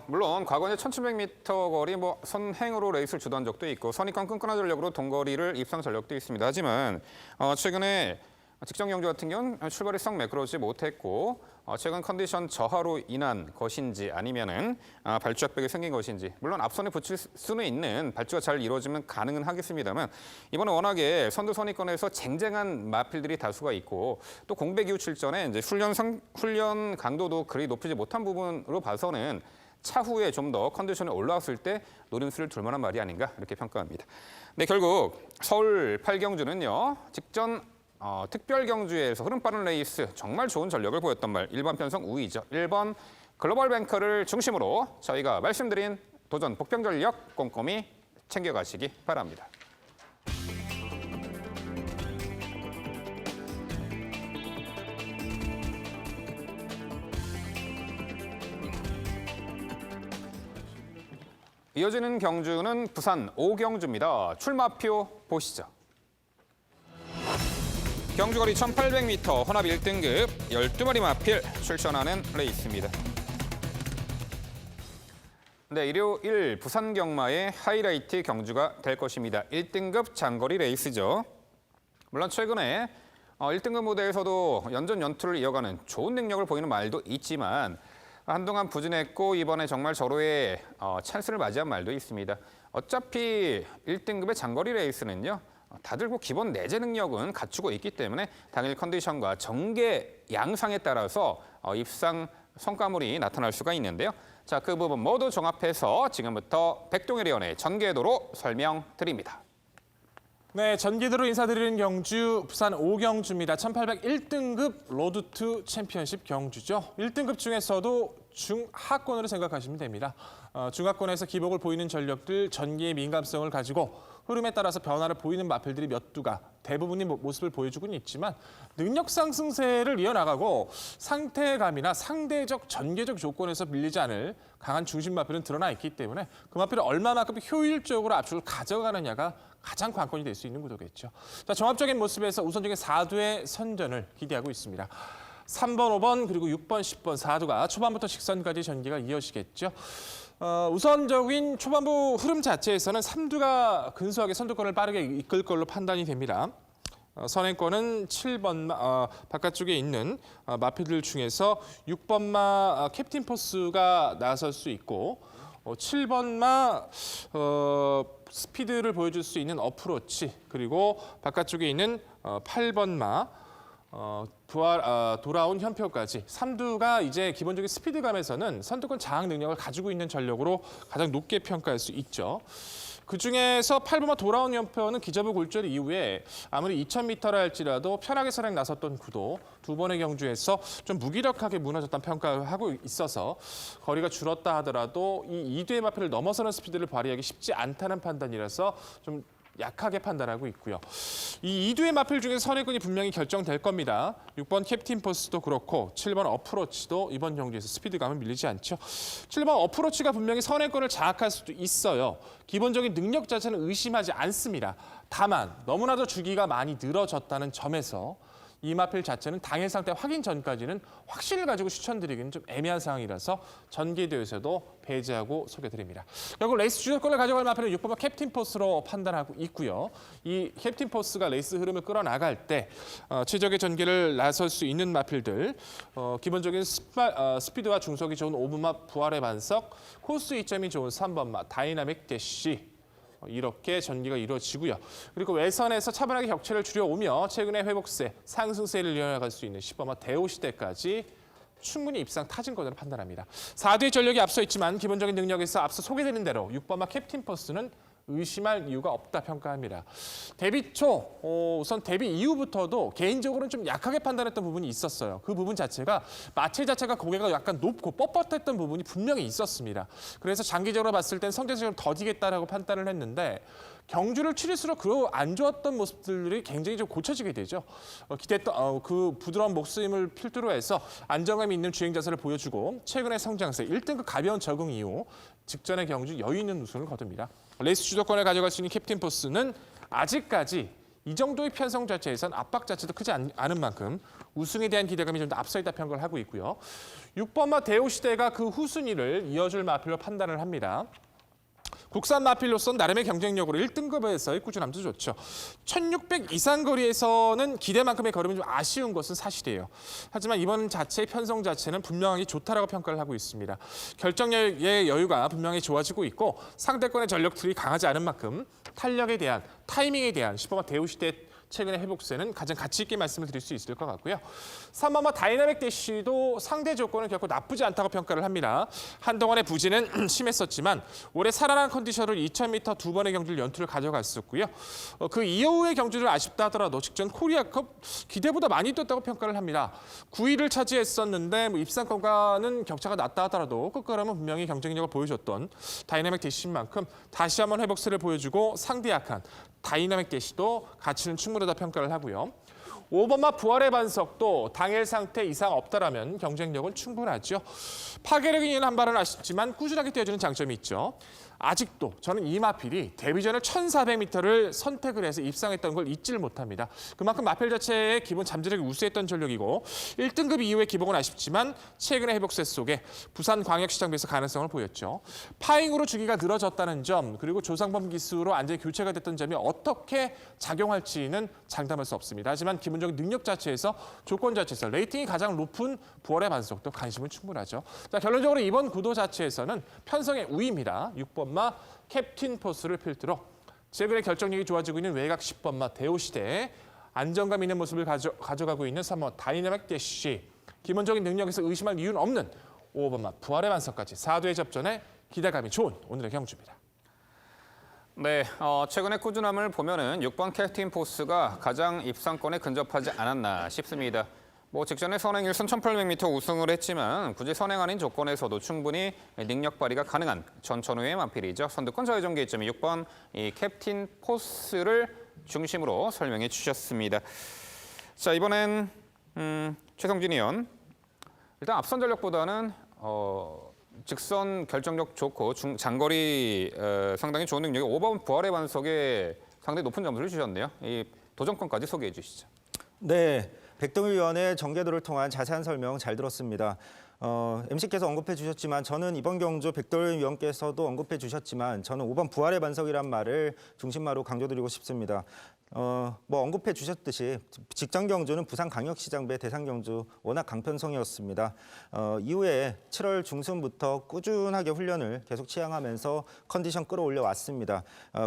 물론 과거에 1700m 거리 선행으로 레이스를 주도한 적도 있고 선입관 끈끈한 전력으로 동거리를 입상 전력도 있습니다. 하지만 최근에 직전 경주 같은 경우는 출발이 썩 매끄러우지 못했고 최근 컨디션 저하로 인한 것인지 아니면은 발주 압박이 생긴 것인지 물론 앞선에 붙일 수는 있는 발주가 잘 이루어지면 가능은 하겠습니다만 이번에 워낙에 선두 선입권에서 쟁쟁한 마필들이 다수가 있고 또 공백 이후 출전에 이제 훈련 강도도 그리 높이지 못한 부분으로 봐서는 차후에 좀 더 컨디션이 올라왔을 때 노림수를 둘 만한 말이 아닌가 이렇게 평가합니다. 네, 결국 서울 8경주는요. 직전 특별 경주에서 흐름 빠른 레이스 정말 좋은 전력을 보였던 말 1번 편성 우위죠. 1번 글로벌 뱅커를 중심으로 저희가 말씀드린 도전 복병 전력 꼼꼼히 챙겨가시기 바랍니다. 이어지는 경주는 부산 5경주입니다. 출마표 보시죠. 경주거리 1800m 혼합 1등급 12마리 마필 출전하는 레이스입니다. 네, 일요일 부산 경마의 하이라이트 경주가 될 것입니다. 1등급 장거리 레이스죠. 물론 최근에 1등급 무대에서도 연전 연투를 이어가는 좋은 능력을 보이는 말도 있지만 한동안 부진했고 이번에 정말 절호의 찬스를 맞이한 말도 있습니다. 어차피 1등급의 장거리 레이스는요. 다들 기본 내재 능력은 갖추고 있기 때문에 당일 컨디션과 전개 양상에 따라서 입상 성과물이 나타날 수가 있는데요. 자, 그 부분 모두 종합해서 지금부터 백동일위원의 전개도로 설명드립니다. 네, 전개도로 인사드리는 경주 부산 5경주입니다. 1801등급 로드2 챔피언십 경주죠. 1등급 중에서도 중하권으로 생각하시면 됩니다. 중하권에서 기복을 보이는 전력들, 전기의 민감성을 가지고 흐름에 따라서 변화를 보이는 마필들이 몇 두가 대부분이 모습을 보여주고는 있지만 능력 상승세를 이어나가고 상태감이나 상대적 전개적 조건에서 밀리지 않을 강한 중심 마필은 드러나 있기 때문에 그 마필을 얼마만큼 효율적으로 압축을 가져가느냐가 가장 관건이 될 수 있는 구도겠죠. 자, 종합적인 모습에서 우선적인 4두의 선전을 기대하고 있습니다. 3번, 5번, 그리고 6번, 10번, 4두가 초반부터 직선까지 전개가 이어지겠죠. 우선적인 초반부 흐름 자체에서는 3두가 근소하게 선두권을 빠르게 이끌 걸로 판단이 됩니다. 선행권은 7번 바깥쪽에 있는 마필들 중에서 6번마 캡틴 포스가 나설 수 있고 7번마 스피드를 보여줄 수 있는 어프로치 그리고 바깥쪽에 있는 8번마 돌아온 현표까지 3두가 이제 기본적인 스피드감에서는 선두권 장악 능력을 가지고 있는 전력으로 가장 높게 평가할 수 있죠. 그중에서 8번마 돌아온 현표는 기저부 골절 이후에 아무리 2000m라 할지라도 편하게 선행 나섰던 구도 두 번의 경주에서 좀 무기력하게 무너졌다는 평가를 하고 있어서 거리가 줄었다 하더라도 이 2두의 마필을 넘어서는 스피드를 발휘하기 쉽지 않다는 판단이라서 좀 약하게 판단하고 있고요. 이 2두의 마필 중에 선행권이 분명히 결정될 겁니다. 6번 캡틴 포스도 그렇고 7번 어프로치도 이번 경기에서 스피드감은 밀리지 않죠. 7번 어프로치가 분명히 선행권을 장악할 수도 있어요. 기본적인 능력 자체는 의심하지 않습니다. 다만 너무나도 주기가 많이 늘어졌다는 점에서 이 마필 자체는 당일 상태 확인 전까지는 확신을 가지고 추천드리기는 좀 애매한 상황이라서 전개도에서도 배제하고 소개드립니다. 결국 레이스 주도권을 가져갈 마필은 6번마 캡틴 포스로 판단하고 있고요. 이 캡틴 포스가 레이스 흐름을 끌어나갈 때 최적의 전개를 나설 수 있는 마필들 기본적인 스피드와 중속이 좋은 5번마 부활의 반석, 코스 이점이 좋은 3번마 다이나믹 대쉬 이렇게 전개가 이루어지고요. 그리고 외선에서 차분하게 격차를 줄여오며 최근에 회복세, 상승세를 이어나갈 수 있는 10번마 대오시대까지 충분히 입상 타진 거라고 판단합니다. 4두의 전력이 앞서 있지만 기본적인 능력에서 앞서 소개되는 대로 6번마 캡틴 포스는 의심할 이유가 없다 평가합니다. 데뷔 초, 우선 데뷔 이후부터도 개인적으로는 좀 약하게 판단했던 부분이 있었어요. 그 부분 자체가 마체 자체가 고개가 약간 높고 뻣뻣했던 부분이 분명히 있었습니다. 그래서 장기적으로 봤을 땐 성적이 좀 더디겠다라고 판단을 했는데 경주를 치를수록 그 안 좋았던 모습들이 굉장히 좀 고쳐지게 되죠. 기대했던 그 부드러운 목숨을 필두로 해서 안정감 있는 주행 자세를 보여주고 최근의 성장세 1등급 가벼운 적응 이후 직전의 경주 여유 있는 우승을 거둡니다. 레이스 주도권을 가져갈 수 있는 캡틴 포스는 아직까지 이 정도의 편성 자체에선 압박 자체도 크지 않은 만큼 우승에 대한 기대감이 좀 더 앞서 있다 평가를 하고 있고요. 6번마 대우시대가 그 후순위를 이어줄 마필로 판단을 합니다. 국산 마필로선 나름의 경쟁력으로 1등급에서의 꾸준함도 좋죠. 1600 이상 거리에서는 기대만큼의 걸음이 좀 아쉬운 것은 사실이에요. 하지만 이번 자체의 편성 자체는 분명하게 좋다라고 평가를 하고 있습니다. 결정력의 여유가 분명히 좋아지고 있고 상대권의 전력들이 강하지 않은 만큼 탄력에 대한, 타이밍에 대한 10번마 대우시대 최근의 회복세는 가장 가치 있게 말씀을 드릴 수 있을 것 같고요. 3번마 다이나믹 대시도 상대 조건은 결코 나쁘지 않다고 평가를 합니다. 한동안의 부진은 심했었지만 올해 살아난 컨디션으로 2000m 두 번의 경주를 연투를 가져갔었고요. 그 이후의 경주를 아쉽다 하더라도 직전 코리아컵 기대보다 많이 뛰었다고 평가를 합니다. 9위를 차지했었는데 입상권과는 격차가 났다 하더라도 끝걸음은 분명히 경쟁력을 보여줬던 다이나믹 대시인 만큼 다시 한번 회복세를 보여주고 상대 약한 다이나믹 대시도 가치는 충분하다 평가를 하고요. 5번마 부활의 반석도 당일 상태 이상 없다라면 경쟁력은 충분하죠. 파괴력 있는 한 발은 아쉽지만 꾸준하게 뛰어주는 장점이 있죠. 아직도 저는 이 마필이 데뷔 전에 1400m를 선택을 해서 입상했던 걸 잊지를 못합니다. 그만큼 마필 자체의 기본 잠재력이 우수했던 전력이고 1등급 이후의 기복은 아쉽지만 최근의 회복세 속에 부산광역시장부에서 가능성을 보였죠. 파잉으로 주기가 늘어졌다는 점 그리고 조상범 기수로 완전히 교체가 됐던 점이 어떻게 작용할지는 장담할 수 없습니다. 하지만 기본적인 능력 자체에서 조건 자체에서 레이팅이 가장 높은 부활의 반석도 관심은 충분하죠. 자, 결론적으로 이번 구도 자체에서는 편성의 우위입니다. 6번마 캡틴 포스를 필두로 최근에 결정력이 좋아지고 있는 외곽 10번마 대우시대 안정감 있는 모습을 가져가고 있는 3번 다이나믹 대시 기본적인 능력에서 의심할 이유는 없는 5번마 부활의 반석까지 4도의 접전에 기대감이 좋은 오늘의 경주입니다. 네, 최근의 꾸준함을 보면은 6번 캡틴 포스가 가장 입상권에 근접하지 않았나 싶습니다. 직전에 선행 1선 1800m 우승을 했지만 굳이 선행 아닌 조건에서도 충분히 능력 발휘가 가능한 전천후의 마필이죠. 선두권 좌회전 계점이 6번 이 캡틴 포스를 중심으로 설명해 주셨습니다. 자, 이번엔 최성진 의원. 일단 앞선 전력보다는 직선 결정력 좋고 장거리 상당히 좋은 능력이 5번 부활의 반석에 상당히 높은 점수를 주셨네요. 이 도전권까지 소개해 주시죠. 네, 백동일 위원의 정계도를 통한 자세한 설명 잘 들었습니다. MC께서 언급해 주셨지만 저는 이번 경주 백동일 위원께서도 언급해 주셨지만 저는 5번 부활의 반석이란 말을 중심마로 강조드리고 싶습니다. 언급해 주셨듯이 직전 경주는 부산광역시장부의 대상 경주 워낙 강편성이었습니다. 이후에 7월 중순부터 꾸준하게 훈련을 계속 취항하면서 컨디션 끌어올려 왔습니다.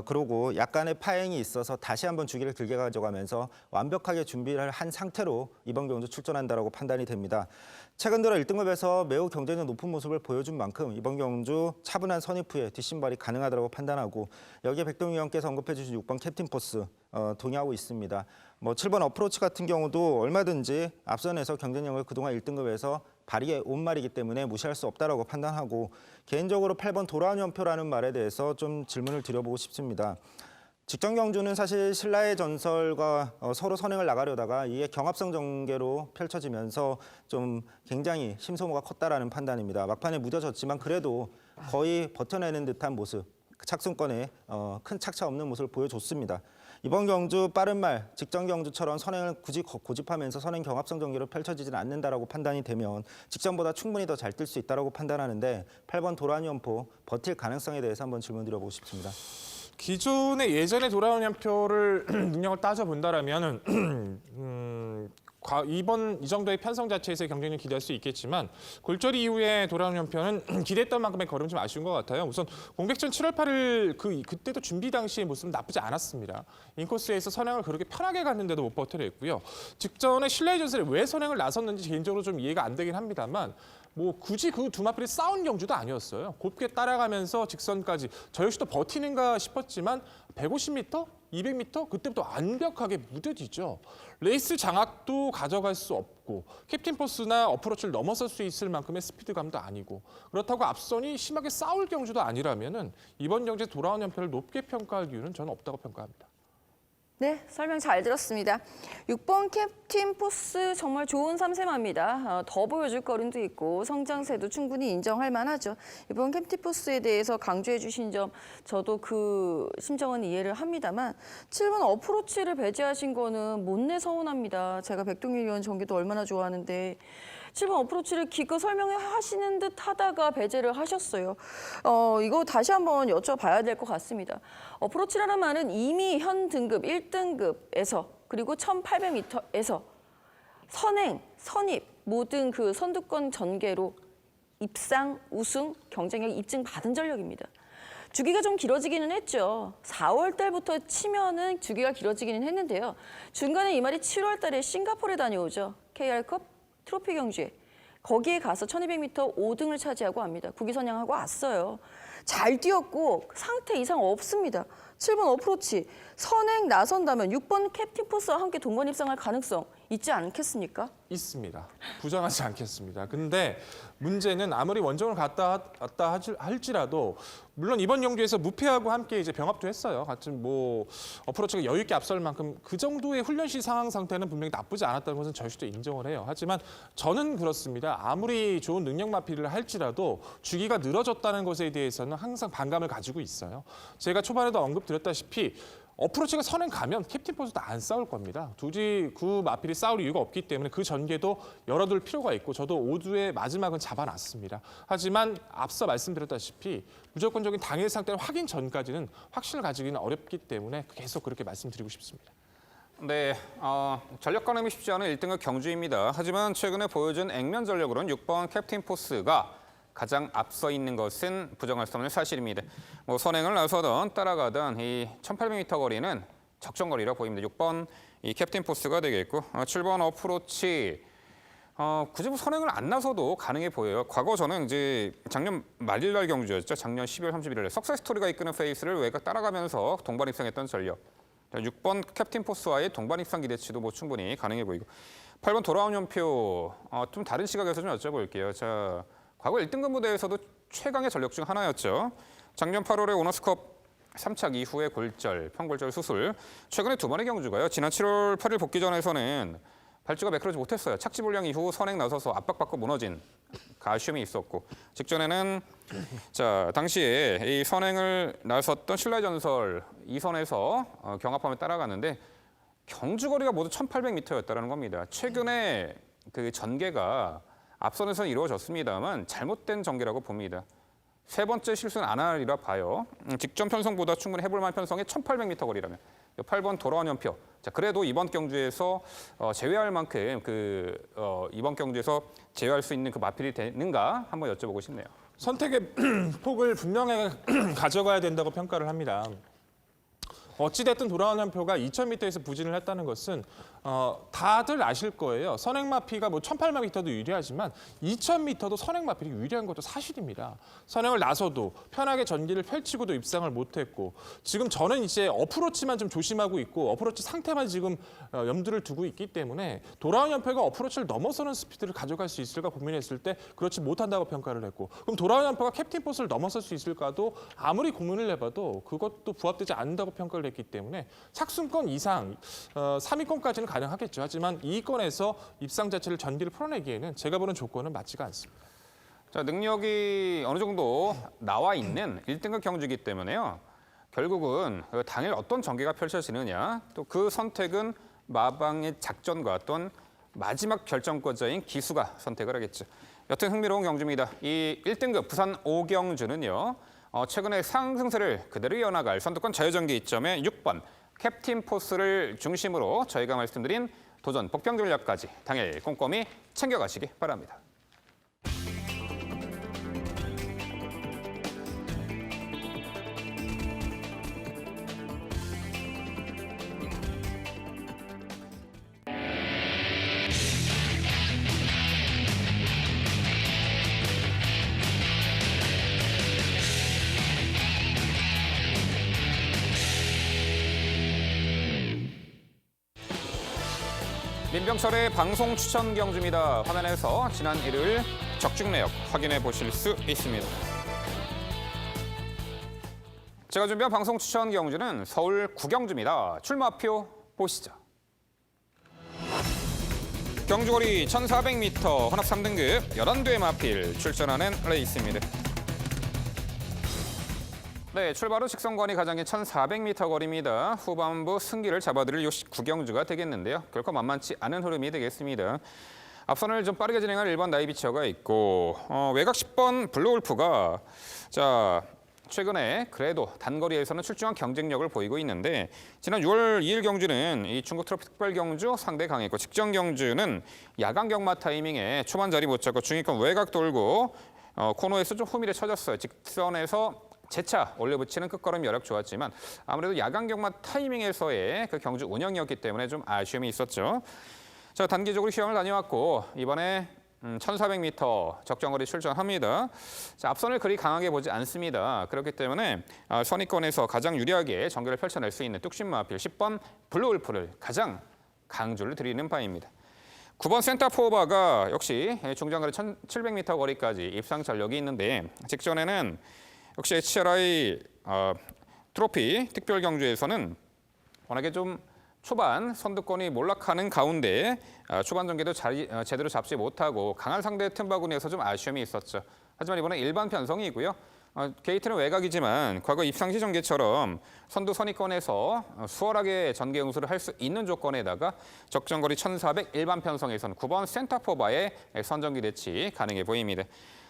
그리고 약간의 파행이 있어서 다시 한번 주기를 길게 가져가면서 완벽하게 준비를 한 상태로 이번 경주 출전한다라고 판단이 됩니다. 최근 들어 1등급에서 매우 경쟁력 높은 모습을 보여준 만큼 이번 경주 차분한 선입 후에 뒷심발이 가능하다고 판단하고 여기에 백동희 의원께서 언급해 주신 6번 캡틴 포스 동의하고 있습니다. 7번 어프로치 같은 경우도 얼마든지 앞선에서 경쟁력을 그동안 1등급에서 발휘해 온 말이기 때문에 무시할 수 없다라고 판단하고 개인적으로 8번 돌아온 연표라는 말에 대해서 좀 질문을 드려보고 싶습니다. 직전 경주는 사실 신라의 전설과 서로 선행을 나가려다가 이게 경합성 전개로 펼쳐지면서 좀 굉장히 심소모가 컸다라는 판단입니다. 막판에 무뎌졌지만 그래도 거의 버텨내는 듯한 모습, 착승권에 큰 착차 없는 모습을 보여줬습니다. 이번 경주 빠른 말, 직전 경주처럼 선행을 굳이 고집하면서 선행 경합성 전개로 펼쳐지지는 않는다라고 판단이 되면 직전보다 충분히 더 잘 뛸 수 있다라고 판단하는데 8번 도란 연포 버틸 가능성에 대해서 한번 질문 드려보고 싶습니다. 기존의 예전에 돌아온 연표를 능력을 따져본다라면 이번 이 정도의 편성 자체에서의 경쟁력 기대할 수 있겠지만 골절이 이후에 돌아온 연표는 기대했던 만큼의 걸음은 좀 아쉬운 것 같아요. 우선 공백전 7월 8일 그때도 준비 당시의 모습은 나쁘지 않았습니다. 인코스에서 선행을 그렇게 편하게 갔는데도 못 버텨냈고요. 직전에 신라의 전설에 왜 선행을 나섰는지 개인적으로 좀 이해가 안 되긴 합니다만 뭐 굳이 그 두 마필이 싸운 경주도 아니었어요. 곱게 따라가면서 직선까지 저 역시도 버티는가 싶었지만 150m, 200m 그때부터 완벽하게 무뎌지죠. 레이스 장악도 가져갈 수 없고 캡틴 포스나 어프로치를 넘어설 수 있을 만큼의 스피드감도 아니고 그렇다고 앞선이 심하게 싸울 경주도 아니라면은 이번 경기에 돌아온 연패를 높게 평가할 이유는 저는 없다고 평가합니다. 네, 설명 잘 들었습니다. 6번 캡틴 포스 정말 좋은 3세마입니다. 더 보여줄 거림도 있고 성장세도 충분히 인정할 만하죠. 이번 캡틴 포스에 대해서 강조해 주신 점 저도 그 심정은 이해를 합니다만 7번 어프로치를 배제하신 거는 못내 서운합니다. 제가 백동일 의원 전개도 얼마나 좋아하는데 7번 어프로치를 기껏 설명하시는 듯 하다가 배제를 하셨어요. 이거 다시 한번 여쭤봐야 될 것 같습니다. 어프로치라는 말은 이미 현 등급 1등급에서 그리고 1800m에서 선행, 선입 모든 그 선두권 전개로 입상, 우승, 경쟁력 입증 받은 전력입니다. 주기가 좀 길어지기는 했죠. 4월 달부터 치면은 주기가 길어지기는 했는데요. 중간에 이 말이 7월 달에 싱가포르에 다녀오죠. KR컵 트로피 경주에. 거기에 가서 1200m 5등을 차지하고 합니다. 국위 선양하고 왔어요. 잘 뛰었고 상태 이상 없습니다. 7번 어프로치 선행 나선다면 6번 캡틴 포스와 함께 동반 입상할 가능성 있지 않겠습니까? 있습니다. 부정하지 않겠습니다. 근데 문제는 아무리 원정을 갔다 왔다 할지라도 물론 이번 경기에서 무패하고 함께 이제 병합도 했어요. 같은 뭐 어프로치가 여유 있게 앞설 만큼 그 정도의 훈련시 상황 상태는 분명히 나쁘지 않았다는 것은 저희도 인정을 해요. 하지만 저는 그렇습니다. 아무리 좋은 능력 마피를 할지라도 주기가 늘어졌다는 것에 대해서는 항상 반감을 가지고 있어요. 제가 초반에도 언급드렸다시피 어프로치가 선행 가면 캡틴 포스도 안 싸울 겁니다. 굳이 그 마필이 싸울 이유가 없기 때문에 그 전개도 열어둘 필요가 있고 저도 오두의 마지막은 잡아놨습니다. 하지만 앞서 말씀드렸다시피 무조건적인 당일 상태를 확인 전까지는 확신을 가지기는 어렵기 때문에 계속 그렇게 말씀드리고 싶습니다. 네, 전력 가늠이 쉽지 않은 1등급 경주입니다. 하지만 최근에 보여준 액면 전력으로는 6번 캡틴 포스가 가장 앞서 있는 것은 부정할 수 없는 사실입니다. 뭐 선행을 나서던 따라가던 이 1800m 거리는 적정 거리라 보입니다. 6번 이 캡틴 포스가 되겠고 7번 어프로치 굳이 뭐 선행을 안 나서도 가능해 보여요. 과거 저는 이제 작년 말일날 경주였죠. 작년 12월 31일에 석세 스토리가 이끄는 페이스를 외곽 따라가면서 동반 입상했던 전력. 6번 캡틴 포스와의 동반 입상 기대치도 뭐 충분히 가능해 보이고 8번 돌아온 연표 좀 다른 시각에서 좀 여쭤볼게요. 자. 과거 1등급 무대에서도 최강의 전력 중 하나였죠. 작년 8월에 오너스컵 3착 이후의 골절, 평골절 수술. 최근에 두 번의 경주가요. 지난 7월 8일 복귀전에서는 발주가 매끄러지 못했어요. 착지 불량 이후 선행 나서서 압박받고 무너진 아쉬움이 있었고 직전에는 자 당시에 이 선행을 나섰던 신라의 전설 2선에서 경합하며 따라갔는데 경주 거리가 모두 1800m였다는 겁니다. 최근에 그 전개가 앞선에서는 이루어졌습니다만 잘못된 전개라고 봅니다. 세 번째 실수는 안 하리라 봐요. 직전 편성보다 충분히 해볼 만한 편성의 1800m 거리라면 8번 돌아온 연표. 자 그래도 이번 경주에서 제외할 만큼 이번 경주에서 제외할 수 있는 그 마필이 되는가 한번 여쭤보고 싶네요. 선택의 폭을 분명하게 가져가야 된다고 평가를 합니다. 어찌됐든 돌아온 연표가 2000m에서 부진을 했다는 것은 다들 아실 거예요. 선행마피가 뭐 1800m도 유리하지만 2000m도 선행마필이 유리한 것도 사실입니다. 선행을 나서도 편하게 전기를 펼치고도 입상을 못했고 지금 저는 이제 어프로치만 좀 조심하고 있고 어프로치 상태만 지금 염두를 두고 있기 때문에 돌아온 연표가 어프로치를 넘어서는 스피드를 가져갈 수 있을까 고민했을 때 그렇지 못한다고 평가를 했고 그럼 돌아온 연표가 캡틴 포스를 넘어설 수 있을까도 아무리 고민을 해봐도 그것도 부합되지 않는다고 평가를 했기 때문에 착순권 이상 3위권까지는 가능하겠죠. 하지만 2위권에서 입상 자체를 전기를 풀어내기에는 제가 보는 조건은 맞지가 않습니다. 자 능력이 어느 정도 나와 있는 1등급 경주이기 때문에요. 결국은 당일 어떤 전개가 펼쳐지느냐 또 그 선택은 마방의 작전과 또는 마지막 결정권자인 기수가 선택을 하겠죠. 여튼 흥미로운 경주입니다. 이 1등급 부산 5경주는요. 최근에 상승세를 그대로 이어나갈 선두권 자유전기 이점에 6번 캡틴 포스를 중심으로 저희가 말씀드린 도전 복병 전략까지 당일 꼼꼼히 챙겨가시기 바랍니다. 민병철의 방송 추천 경주입니다. 화면에서 지난 일요일 적중 내역 확인해 보실 수 있습니다. 제가 준비한 방송 추천 경주는 서울 구경주입니다. 출마표 보시죠. 경주거리 1,400m 혼합 3등급 11대 마필 출전하는 레이스입니다. 네, 출발 후 직선권이 가장인 1,400m 거리입니다. 후반부 승기를 잡아드릴 요 구경주가 되겠는데요. 결코 만만치 않은 흐름이 되겠습니다. 앞선을 좀 빠르게 진행할 1번 나이비치어가 있고 외곽 10번 블루울프가 최근에 그래도 단거리에서는 출중한 경쟁력을 보이고 있는데 지난 6월 2일 경주는 이 중국 트로피 특별 경주 상대 강했고 직전 경주는 야간 경마 타이밍에 초반 자리 못 잡고 중위권 외곽 돌고 코너에서 좀 후미를 쳐졌어요. 직선에서 재차 올려붙이는 끝걸음 여력 좋았지만 아무래도 야간 경마 타이밍에서의 그 경주 운영이었기 때문에 좀 아쉬움이 있었죠. 자, 단기적으로 시험을 다녀왔고 이번에 1,400m 적정거리 출전합니다. 자, 앞선을 그리 강하게 보지 않습니다. 그렇기 때문에 선입권에서 가장 유리하게 전개를 펼쳐낼 수 있는 뚝심마필 10번 블루울프를 가장 강조를 드리는 바입니다. 9번 센터포바가 역시 중장거리 1,700m 거리까지 입상 전력이 있는데 직전에는 역시 HRI 트로피 특별 경주에서는 워낙에 좀 초반 선두권이 몰락하는 가운데 초반 전개도 제대로 잡지 못하고 강한 상대 틈바구니에서 좀 아쉬움이 있었죠. 하지만 이번에 일반 편성이고요. 게이트는 외곽이지만 과거 입상시 전개처럼 선두 선입권에서 수월하게 전개 응수를 할 수 있는 조건에다가 적정거리 1,400 일반 편성에서는 9번 센터포바의 선전기 대치 가능해 보입니다.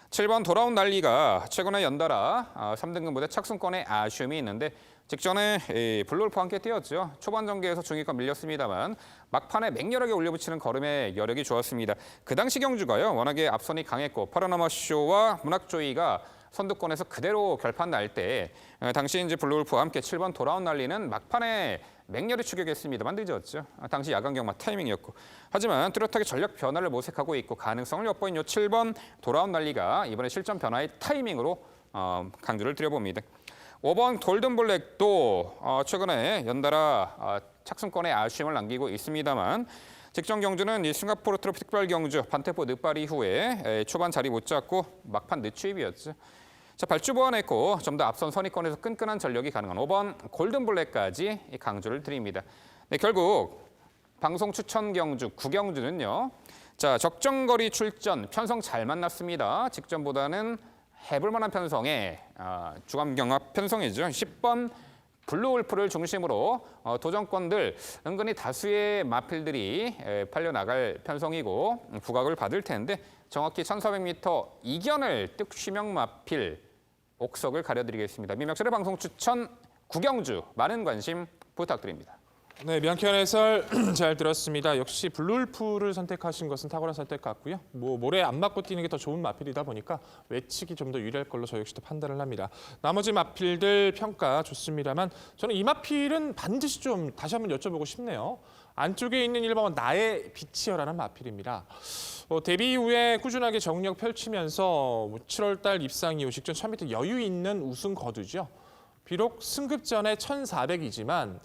7번 돌아온 난리가 최근에 연달아 3등급 무대 착순권에 아쉬움이 있는데 직전에 블루울프와 함께 뛰었죠. 초반 전개에서 중위권 밀렸습니다만 막판에 맹렬하게 올려붙이는 걸음의 여력이 좋았습니다. 그 당시 경주가요. 워낙에 앞선이 강했고 파라나마쇼와 문학조이가 선두권에서 그대로 결판 날 때 당시 이제 블루울프와 함께 7번 돌아온 난리는 막판에 맹렬히 추격했습니다만 늦었죠. 당시 야간 경마 타이밍이었고. 하지만 뚜렷하게 전력 변화를 모색하고 있고 가능성을 엿보인 요 7번 돌아온 난리가 이번에 실전 변화의 타이밍으로 강조를 드려봅니다. 5번 골든블랙도 최근에 연달아 착순권에 아쉬움을 남기고 있습니다만 직전 경주는 이 싱가포르 트로피 특별 경주 반테포 늦발 이후에 초반 자리 못 잡고 막판 늦추입이었죠. 자, 발주 보완했고 좀 더 앞선 선입권에서 끈끈한 전력이 가능한 5번 골든블랙까지 강조를 드립니다. 네, 결국 방송 추천 경주 9경주는요. 자, 적정거리 출전 편성 잘 만났습니다. 직전보다는 해볼 만한 편성에 주간 경합 편성이죠. 10번 블루울프를 중심으로 도전권들 은근히 다수의 마필들이 팔려나갈 편성이고 부각을 받을 텐데 정확히 1,400m 이견을 뚝심형 마필 옥석을 가려드리겠습니다. 민병철의 방송 추천 9경주 많은 관심 부탁드립니다. 네, 명쾌한 해설 잘 들었습니다. 역시 블루울프를 선택하신 것은 탁월한 선택 같고요. 모래 안 맞고 뛰는 게 더 좋은 마필이다 보니까 외측이 좀 더 유리할 걸로 저 역시도 판단을 합니다. 나머지 마필들 평가 좋습니다만 저는 이 마필은 반드시 좀 다시 한번 여쭤보고 싶네요. 안쪽에 있는 1번은 나의 빛이여라는 마필입니다. 데뷔 이후에 꾸준하게 정력 펼치면서 7월 달 입상 이후 직전 1,000m 여유 있는 우승 거두죠. 비록 승급전에 1,400이지만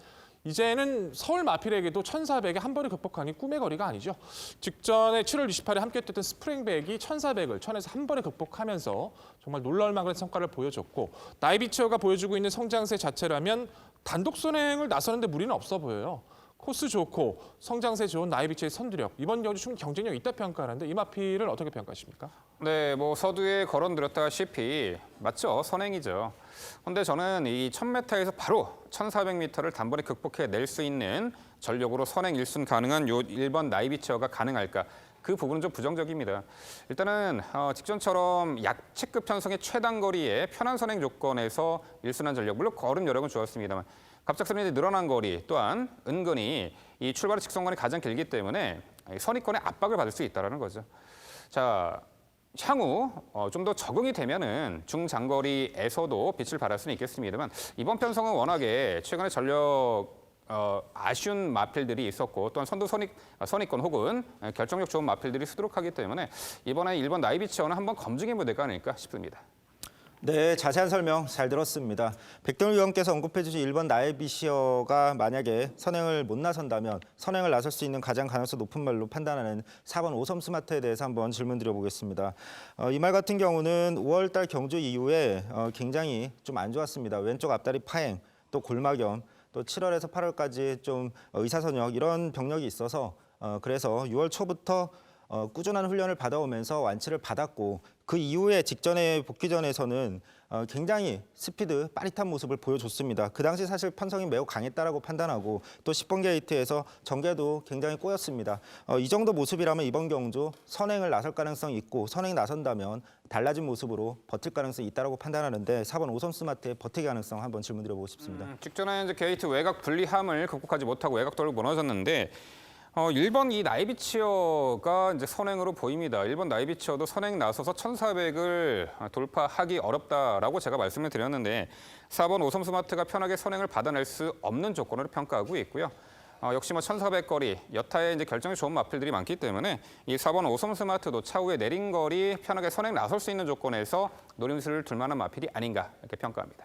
이제는 서울 마필에게도 1,400에 한 번에 극복하니 꿈의 거리가 아니죠. 직전에 7월 28일에 함께 뛰었던 스프링백이 1,400을 1,000에서 한 번에 극복하면서 정말 놀라울 만한 성과를 보여줬고 나이비치어가 보여주고 있는 성장세 자체라면 단독 선행을 나서는데 무리는 없어 보여요. 코스 좋고 성장세 좋은 나이비치의 선두력. 이번 경주 충분히 경쟁력이 있다 평가하는데 이 마필을 어떻게 평가하십니까? 네, 서두에 거론드렸다시피 맞죠. 선행이죠. 그런데 저는 이 1,000m에서 바로 1,400m를 단번에 극복해낼 수 있는 전력으로 선행 1순 가능한 요 1번 나이비치어가 가능할까? 그 부분은 좀 부정적입니다. 일단은 직전처럼 약체급 편성의 최단거리에 편한 선행 조건에서 1순한 전력, 물론 걸음 여력은 좋았습니다만 갑작스럽게 늘어난 거리 또한 은근히 이 출발 직선권이 가장 길기 때문에 선입권의 압박을 받을 수 있다는 거죠. 자, 향후 좀 더 적응이 되면은 중장거리에서도 빛을 발할 수는 있겠습니다만 이번 편성은 워낙에 최근에 전력 아쉬운 마필들이 있었고 또한 선입권 혹은 결정력 좋은 마필들이 수두룩하기 때문에 이번에 1번 나이비치어는 한번 검증의 무대가 아닐까 싶습니다. 네, 자세한 설명 잘 들었습니다. 백동일 위원께서 언급해 주신 1번 나에비시어가 만약에 선행을 못 나선다면 선행을 나설 수 있는 가장 가능성 높은 말로 판단하는 4번 오섬 스마트에 대해서 한번 질문 드려보겠습니다. 이 말 같은 경우는 5월 달 경주 이후에 굉장히 좀 안 좋았습니다. 왼쪽 앞다리 파행, 또 골막염, 또 7월에서 8월까지 좀 의사선역 이런 병력이 있어서 그래서 6월 초부터 꾸준한 훈련을 받아오면서 완치를 받았고 그 이후에 직전에 복귀전에서는 굉장히 스피드, 빠릿한 모습을 보여줬습니다. 그 당시 사실 편성이 매우 강했다라고 판단하고 또 10번 게이트에서 전개도 굉장히 꼬였습니다. 이 정도 모습이라면 이번 경주 선행을 나설 가능성이 있고 선행이 나선다면 달라진 모습으로 버틸 가능성이 있다라고 판단하는데 4번 오섬 스마트의 버티기 가능성 한번 질문 드려보고 싶습니다. 직전에 이제 게이트 외곽 분리함을 극복하지 못하고 외곽도를 무너졌는데 1번 이 나이비치어가 이제 선행으로 보입니다. 1번 나이비치어도 선행 나서서 1400을 돌파하기 어렵다라고 제가 말씀을 드렸는데 4번 오섬 스마트가 편하게 선행을 받아낼 수 없는 조건으로 평가하고 있고요. 역시 1400거리, 여타의 이제 결정이 좋은 마필들이 많기 때문에 이 4번 오섬 스마트도 차후에 내린 거리 편하게 선행 나설 수 있는 조건에서 노림수를 둘 만한 마필이 아닌가 이렇게 평가합니다.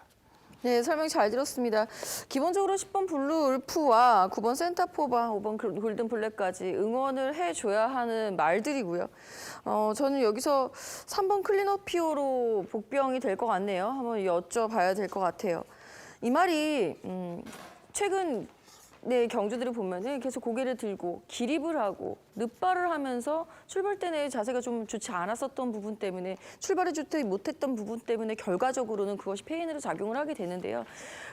네, 설명 잘 들었습니다. 기본적으로 10번 블루 울프와 9번 센터포바, 5번 골든 블랙까지 응원을 해줘야 하는 말들이고요. 저는 여기서 3번 클린업 피오로 복병이 될 것 같네요. 한번 여쭤봐야 될 것 같아요. 이 말이 최근 네, 경주들을 보면은 계속 고개를 들고 기립을 하고 늑발을 하면서 출발 때는 자세가 좀 좋지 않았었던 부분 때문에 출발을 좋지 못했던 부분 때문에 결과적으로는 그것이 페인으로 작용을 하게 되는데요.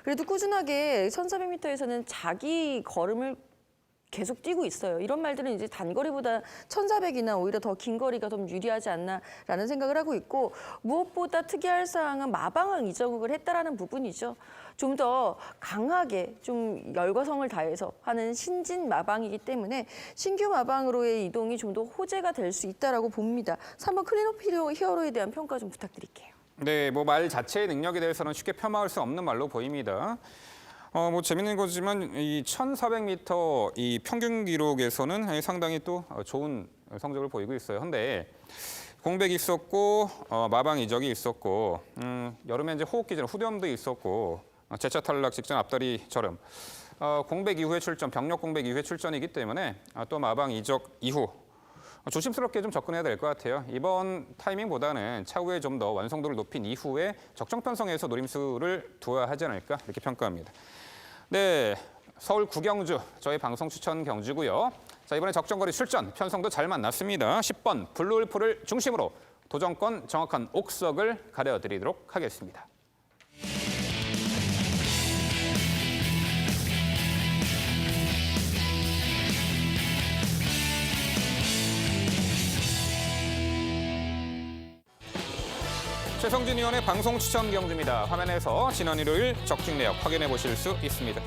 그래도 꾸준하게 1400m에서는 자기 걸음을 계속 뛰고 있어요. 이런 말들은 이제 단거리보다 1400이나 오히려 더 긴 거리가 좀 유리하지 않나라는 생각을 하고 있고 무엇보다 특이할 사항은 마방을 이적을 했다라는 부분이죠. 좀 더 강하게 좀 열과성을 다해서 하는 신진 마방이기 때문에 신규 마방으로의 이동이 좀 더 호재가 될 수 있다라고 봅니다. 3번 클린업 히어로에 대한 평가 좀 부탁드릴게요. 네, 뭐 말 자체의 능력에 대해서는 쉽게 폄하할 수 없는 말로 보입니다. 뭐 재밌는 거지만 이 1,400m 이 평균 기록에서는 상당히 또 좋은 성적을 보이고 있어요. 근데 공백이 있었고 마방 이적이 있었고 여름에 이제 호흡기 전 후렴도 있었고 제차 탈락 직전 앞다리 저름 공백 이후에 출전, 병력 공백 이후에 출전이기 때문에 또 마방 이적 이후 조심스럽게 좀 접근해야 될 것 같아요. 이번 타이밍보다는 차후에 좀 더 완성도를 높인 이후에 적정 편성에서 노림수를 두어야 하지 않을까 이렇게 평가합니다. 네, 서울 구경주 저희 방송 추천 경주고요. 자, 이번에 적정거리 출전 편성도 잘 만났습니다. 10번 블루울프를 중심으로 도전권 정확한 옥석을 가려드리도록 하겠습니다. 최성진 의원의 방송 추천 경주입니다. 화면에서 지난 일요일 적중 내역 확인해 보실 수 있습니다.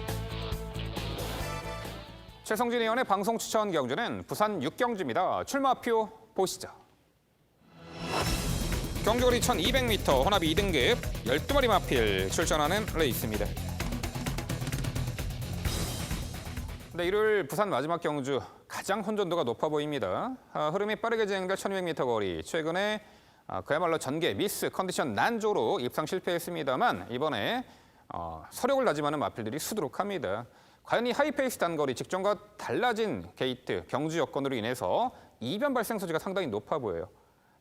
최성진 의원의 방송 추천 경주는 부산 6경주입니다. 출마표 보시죠. 경주거리 1200m 혼합 2등급 12마리 마필 출전하는 레이스입니다. 네, 일요일 부산 마지막 경주 가장 혼전도가 높아 보입니다. 흐름이 빠르게 진행될 1200m 거리 최근에 그야말로 전개, 미스, 컨디션 난조로 입상 실패했습니다만 이번에 서력을 다짐하는 마필들이 수두룩합니다. 과연 이 하이페이스 단거리 직전과 달라진 게이트, 경주 여건으로 인해서 이변 발생 소지가 상당히 높아 보여요.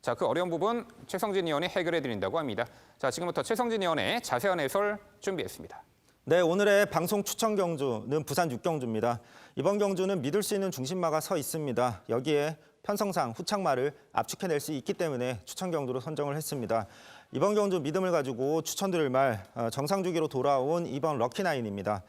자, 그 어려운 부분 최성진 의원이 해결해 드린다고 합니다. 자, 지금부터 최성진 의원의 자세한 해설 준비했습니다. 네, 오늘의 방송 추천 경주는 부산 6경주입니다. 이번 경주는 믿을 수 있는 중심마가 서 있습니다. 여기에 편성상 후착마를 압축해낼 수 있기 때문에 추천 경주로 선정을 했습니다. 이번 경주 믿음을 가지고 추천드릴 말 정상 주기로 돌아온 2번 럭키나인입니다.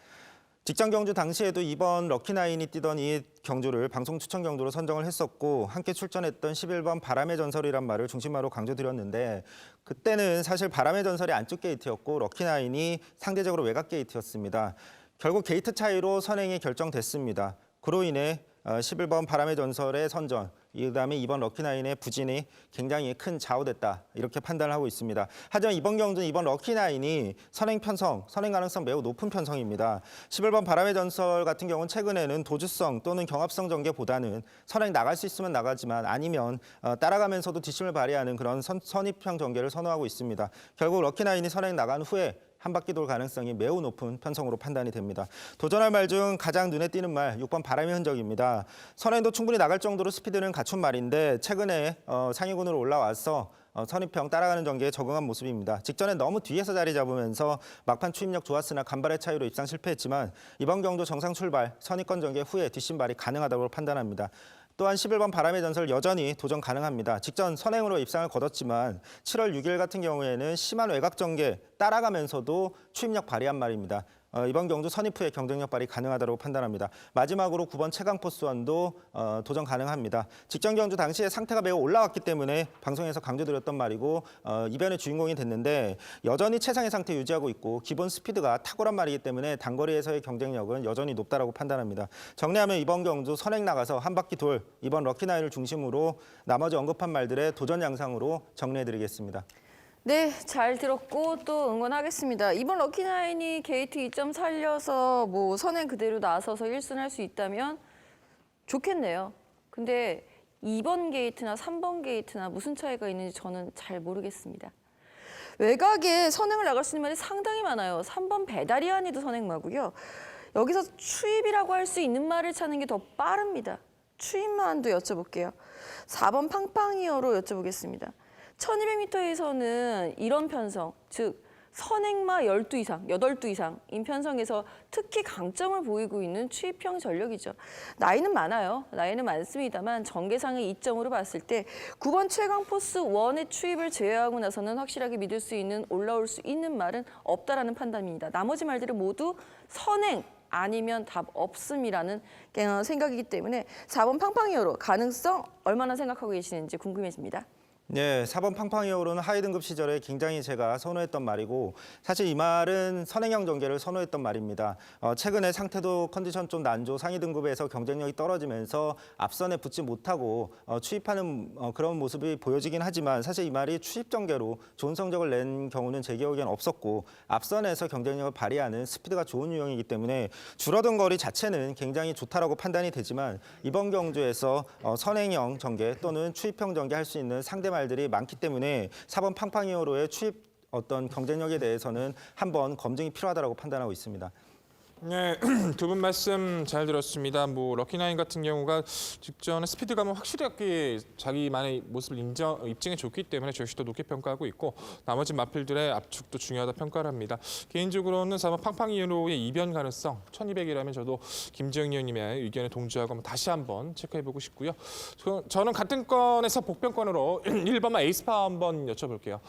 직전 경주 당시에도 2번 럭키나인이 뛰던 이 경주를 방송 추천 경주로 선정을 했었고 함께 출전했던 11번 바람의 전설이란 말을 중심마로 강조드렸는데 그때는 사실 바람의 전설이 안쪽 게이트였고 럭키나인이 상대적으로 외곽 게이트였습니다. 결국 게이트 차이로 선행이 결정됐습니다. 그로 인해 11번 바람의 전설의 선전, 그다음에 이번 럭키나인의 부진이 굉장히 큰 좌우됐다 이렇게 판단을 하고 있습니다. 하지만 이번 경주는 이번 럭키나인이 선행 가능성 매우 높은 편성입니다. 11번 바람의 전설 같은 경우는 최근에는 도주성 또는 경합성 전개보다는 선행 나갈 수 있으면 나가지만 아니면 따라가면서도 뒷심을 발휘하는 그런 선입형 전개를 선호하고 있습니다. 결국 럭키나인이 선행 나간 후에 한 바퀴 돌 가능성이 매우 높은 편성으로 판단이 됩니다. 도전할 말 중 가장 눈에 띄는 말 6번 바람의 흔적입니다. 선행도 충분히 나갈 정도로 스피드는 갖춘 말인데 최근에 상위군으로 올라와서 선입형 따라가는 전개에 적응한 모습입니다. 직전에 너무 뒤에서 자리 잡으면서 막판 추임력 좋았으나 간발의 차이로 입상 실패했지만 이번 경주 정상 출발, 선입권 전개 후에 뒷심 발이 가능하다고 판단합니다. 또한 11번 바람의 전설 여전히 도전 가능합니다. 직전 선행으로 입상을 거뒀지만 7월 6일 같은 경우에는 심한 외곽 전개 따라가면서도 추임력 발휘한 말입니다. 이번 경주 선입 후에 경쟁력 발휘 가능하다고 판단합니다. 마지막으로 9번 최강포스원도 도전 가능합니다. 직전 경주 당시에 상태가 매우 올라왔기 때문에 방송에서 강조드렸던 말이고 이변의 주인공이 됐는데 여전히 최상의 상태 유지하고 있고 기본 스피드가 탁월한 말이기 때문에 단거리에서의 경쟁력은 여전히 높다고 판단합니다. 정리하면 이번 경주 선행 나가서 한 바퀴 돌 이번 럭키나인을 중심으로 나머지 언급한 말들의 도전 양상으로 정리해드리겠습니다. 네, 잘 들었고 또 응원하겠습니다. 이번 럭키나인이 게이트 2점 살려서 뭐 선행 그대로 나서서 1승 할 수 있다면 좋겠네요. 근데 2번 게이트나 3번 게이트나 무슨 차이가 있는지 저는 잘 모르겠습니다. 외곽에 선행을 나갈 수 있는 말이 상당히 많아요. 3번 배다리안이도 선행마고요. 여기서 추입이라고 할 수 있는 말을 찾는 게 더 빠릅니다. 추입만도 여쭤볼게요. 4번 팡팡이어로 여쭤보겠습니다. 1200m에서는 이런 편성, 즉 선행마 12 이상, 8두 이상인 편성에서 특히 강점을 보이고 있는 추입형 전력이죠. 나이는 많아요. 나이는 많습니다만 전개상의 이점으로 봤을 때 9번 최강포스 1의 추입을 제외하고 나서는 확실하게 믿을 수 있는 올라올 수 있는 말은 없다라는 판단입니다. 나머지 말들은 모두 선행 아니면 답 없음이라는 생각이기 때문에 4번 팡팡이어로 가능성 얼마나 생각하고 계시는지 궁금해집니다. 네, 4번 팡팡이어로는 하위 등급 시절에 굉장히 제가 선호했던 말이고 사실 이 말은 선행형 전개를 선호했던 말입니다. 최근에 상태도 컨디션 좀 난조 상위 등급에서 경쟁력이 떨어지면서 앞선에 붙지 못하고 추입하는 그런 모습이 보여지긴 하지만 사실 이 말이 추입 전개로 좋은 성적을 낸 경우는 제 기억에는 없었고 앞선에서 경쟁력을 발휘하는 스피드가 좋은 유형이기 때문에 줄어든 거리 자체는 굉장히 좋다라고 판단이 되지만 이번 경주에서 선행형 전개 또는 추입형 전개 할 수 있는 상대 말들이 많기 때문에 4번 팡팡이어로의 추입 어떤 경쟁력에 대해서는 한번 검증이 필요하다고 판단하고 있습니다. 네, 두 분 말씀 잘 들었습니다. 뭐 럭키나인 같은 경우가 직전에 스피드감은 확실하게 자기만의 모습을 입증해 줬기 때문에 저 역시 더 높게 평가하고 있고 나머지 마필들의 압축도 중요하다 평가를 합니다. 개인적으로는 4번 팡팡이어로의 이변 가능성 1200이라면 저도 김지영 의원님의 의견에 동조하고 다시 한번 체크해보고 싶고요. 저는 같은 건에서 복병권으로 1번만 에이스파 한번 여쭤볼게요.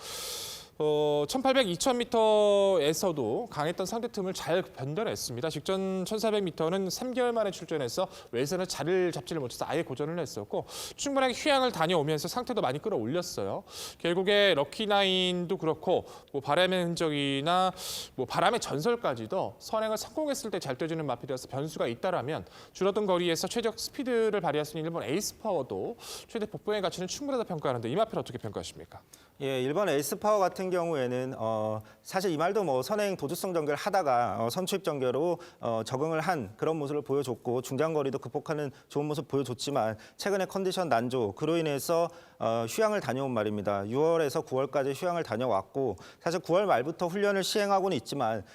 1800, 2000m에서도 강했던 상대 틈을 잘 변별했습니다. 직전 1400m는 3개월 만에 출전해서 외선을 자리를 잡지를 못해서 아예 고전을 했었고 충분하게 휴양을 다녀오면서 상태도 많이 끌어올렸어요. 결국에 럭키나인도 그렇고 뭐 바람의 흔적이나 뭐 바람의 전설까지도 선행을 성공했을 때 잘 뛰어주는 마필이라서 변수가 있다라면 줄어든 거리에서 최적 스피드를 발휘할 수 있는 일본 에이스파워도 최대 복병의 가치는 충분하다 평가하는데 이 마필 어떻게 평가하십니까? 예, 일본 에이스파워 같은 경우에는 사실 이 말도 뭐 선행 도주성 전개를 하다가 선추입 전개로 적응을 한 그런 모습을 보여줬고 중장거리도 극복하는 좋은 모습 보여줬지만 최근에 컨디션 난조 그로 인해서 휴양을 다녀온 말입니다. 6월에서 9월까지 휴양을 다녀왔고 사실 9월 말부터 훈련을 시행하고는 있지만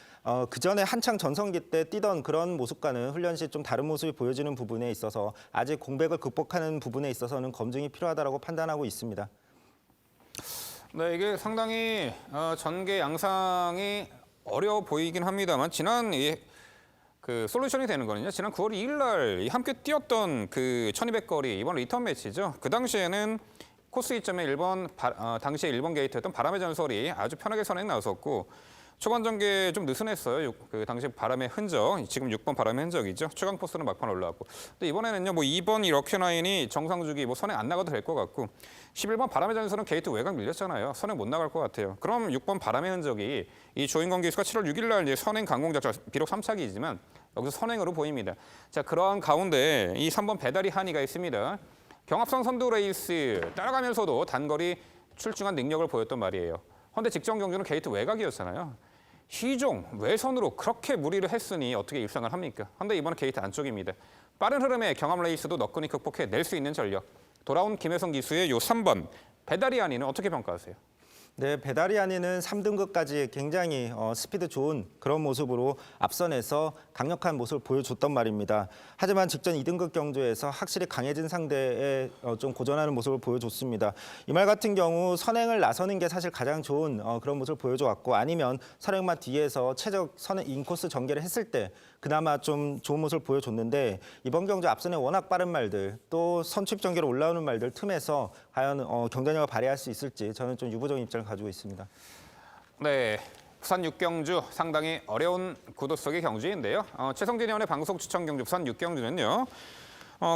그 전에 한창 전성기 때 뛰던 그런 모습과는 훈련 시 좀 다른 모습이 보여지는 부분에 있어서 아직 공백을 극복하는 부분에 있어서는 검증이 필요하다고 판단하고 있습니다. 네, 이게 상당히 전개 양상이 어려워 보이긴 합니다만 지난 그 솔루션이 되는 거는요. 지난 9월 2일 날 함께 뛰었던 그 1200거리 이번 리턴 매치죠. 그 당시에는 코스 2점에 당시에 1번 게이트였던 바람의 전설이 아주 편하게 선행 나섰고 초반 전개 좀 느슨했어요. 그 당시 바람의 흔적, 지금 6번 바람의 흔적이죠. 최강 포스는 막판 올라왔고. 근데 이번에는요, 뭐 2번 이 럭키나인이 정상주기 뭐 선행 안 나가도 될 것 같고 11번 바람의 전선은 게이트 외곽 밀렸잖아요. 선행 못 나갈 것 같아요. 그럼 6번 바람의 흔적이 이 조인권 기수가 7월 6일 날 이제 선행 강공 작전, 비록 3차기이지만 여기서 선행으로 보입니다. 자, 그러한 가운데 이 3번 배다리 한이가 있습니다. 경합선 선두 레이스 따라가면서도 단거리 출중한 능력을 보였던 말이에요. 그런데 직전 경주는 게이트 외곽이었잖아요. 희종, 외선으로 그렇게 무리를 했으니 어떻게 입상을 합니까? 그런데 이번은 게이트 안쪽입니다. 빠른 흐름에 경합 레이스도 너끈히 극복해낼 수 있는 전력. 돌아온 김혜성 기수의 요 3번 배다리 아니는 어떻게 평가하세요? 네, 배다리 아니는 3등급까지 굉장히 스피드 좋은 그런 모습으로 앞선에서 강력한 모습을 보여줬단 말입니다. 하지만 직전 2등급 경주에서 확실히 강해진 상대에 좀 고전하는 모습을 보여줬습니다. 이 말 같은 경우 선행을 나서는 게 사실 가장 좋은 그런 모습을 보여줘왔고 아니면 선행마 뒤에서 최적 선행 인코스 전개를 했을 때 그나마 좀 좋은 모습을 보여줬는데 이번 경주 앞선에 워낙 빠른 말들 또 선취입 전개로 올라오는 말들 틈에서 과연 경쟁력을 발휘할 수 있을지 저는 좀 유보적인 입장을 가지고 있습니다. 네, 부산 6경주 상당히 어려운 구도 속의 경주인데요. 최성진 의원의 방송 추천 경주 부산 6경주는요.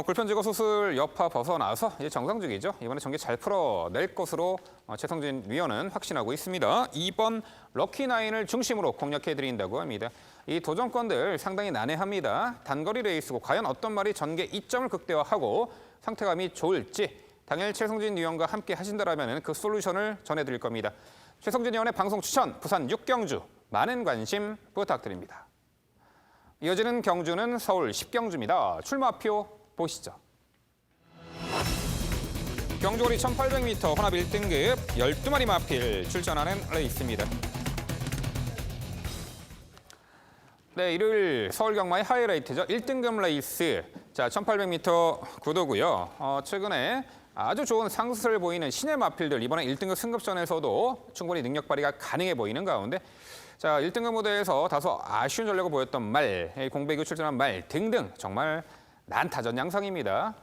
굴편지거 수술 여파 벗어나서 이제 정상주기죠. 이번에 전개 잘 풀어낼 것으로 최성진 위원은 확신하고 있습니다. 2번 럭키나인을 중심으로 공략해드린다고 합니다. 이 도전권들 상당히 난해합니다. 단거리 레이스고 과연 어떤 말이 전개 이점을 극대화하고 상태감이 좋을지 당일 최성진 위원과 함께 하신다면 그 솔루션을 전해드릴 겁니다. 최성진 위원의 방송 추천 부산 6경주 많은 관심 부탁드립니다. 이어지는 경주는 서울 10경주입니다. 출마표 보시죠. 경주거리 1800m 혼합 1등급 12마리 마필 출전하는 레이스입니다. 네, 일요일 서울 경마의 하이라이트죠. 1등급 레이스. 자, 1800m 구도고요. 최근에 아주 좋은 상승을 보이는 신의 마필들 이번에 1등급 승급전에서도 충분히 능력 발휘가 가능해 보이는 가운데 자, 1등급 무대에서 다소 아쉬운 전력을 보였던 말, 공백이 출전한 말 등등 정말 난타전 양상입니다.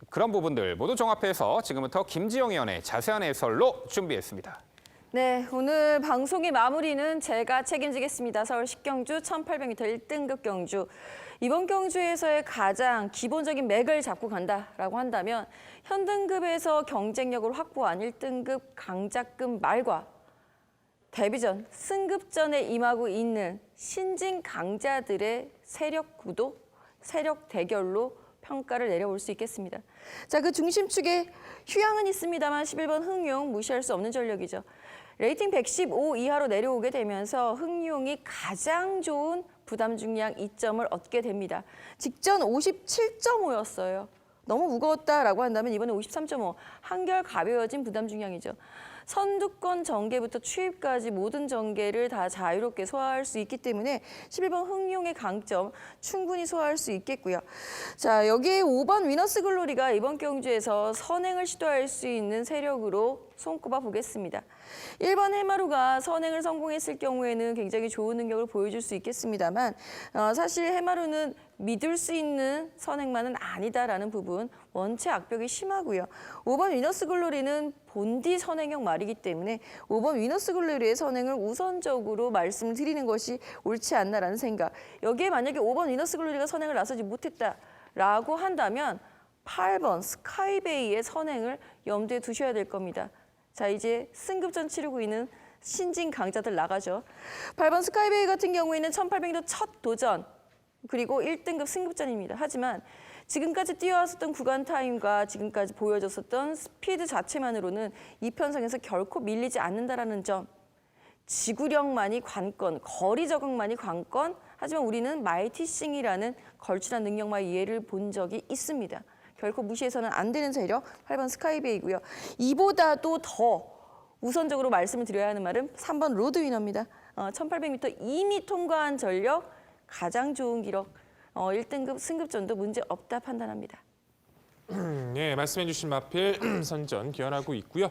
그런 부분들 모두 종합해서 지금부터 김지영 의원의 자세한 해설로 준비했습니다. 네, 오늘 방송의 마무리는 제가 책임지겠습니다. 서울 10경주 1800m 1등급 경주. 이번 경주에서의 가장 기본적인 맥을 잡고 간다라고 한다면 현등급에서 경쟁력을 확보한 1등급 강자급 말과 데뷔전, 승급전에 임하고 있는 신진 강자들의 세력 구도, 세력 대결로 평가를 내려볼 수 있겠습니다. 자, 그 중심축에 휴양은 있습니다만 11번 흥룡 무시할 수 없는 전력이죠. 레이팅 115 이하로 내려오게 되면서 흥룡이 가장 좋은 부담 중량 2점을 얻게 됩니다. 직전 57.5였어요. 너무 무거웠다라고 한다면 이번에 53.5, 한결 가벼워진 부담 중량이죠. 선두권 전개부터 추입까지 모든 전개를 다 자유롭게 소화할 수 있기 때문에 11번 흥룡의 강점 충분히 소화할 수 있겠고요. 자, 여기에 5번 위너스 글로리가 이번 경주에서 선행을 시도할 수 있는 세력으로 손꼽아 보겠습니다. 1번 해마루가 선행을 성공했을 경우에는 굉장히 좋은 능력을 보여줄 수 있겠습니다만 사실 해마루는 믿을 수 있는 선행만은 아니다라는 부분 원체 악벽이 심하고요. 5번 위너스 글로리는 본디 선행형 말이기 때문에 5번 위너스 글로리의 선행을 우선적으로 말씀을 드리는 것이 옳지 않나라는 생각. 여기에 만약에 5번 위너스 글로리가 선행을 나서지 못했다라고 한다면 8번 스카이베이의 선행을 염두에 두셔야 될 겁니다. 자, 이제 승급전 치르고 있는 신진 강자들 나가죠. 8번 스카이베이 같은 경우에는 1800m 첫 도전 그리고 1등급 승급전입니다. 하지만 지금까지 뛰어왔었던 구간 타임과 지금까지 보여줬었던 스피드 자체만으로는 이 편성에서 결코 밀리지 않는다라는 점. 지구력만이 관건, 거리 저격만이 관건. 하지만 우리는 마이티싱이라는 걸출한 능력만의 예를 본 적이 있습니다. 결코 무시해서는 안 되는 세력 8번 스카이베이고요. 이보다도 더 우선적으로 말씀을 드려야 하는 말은 3번 로드위너입니다. 1800m 이미 통과한 전력 가장 좋은 기록 1등급 승급전도 문제 없다 판단합니다. 네, 말씀해주신 마필 선전 기원하고 있고요.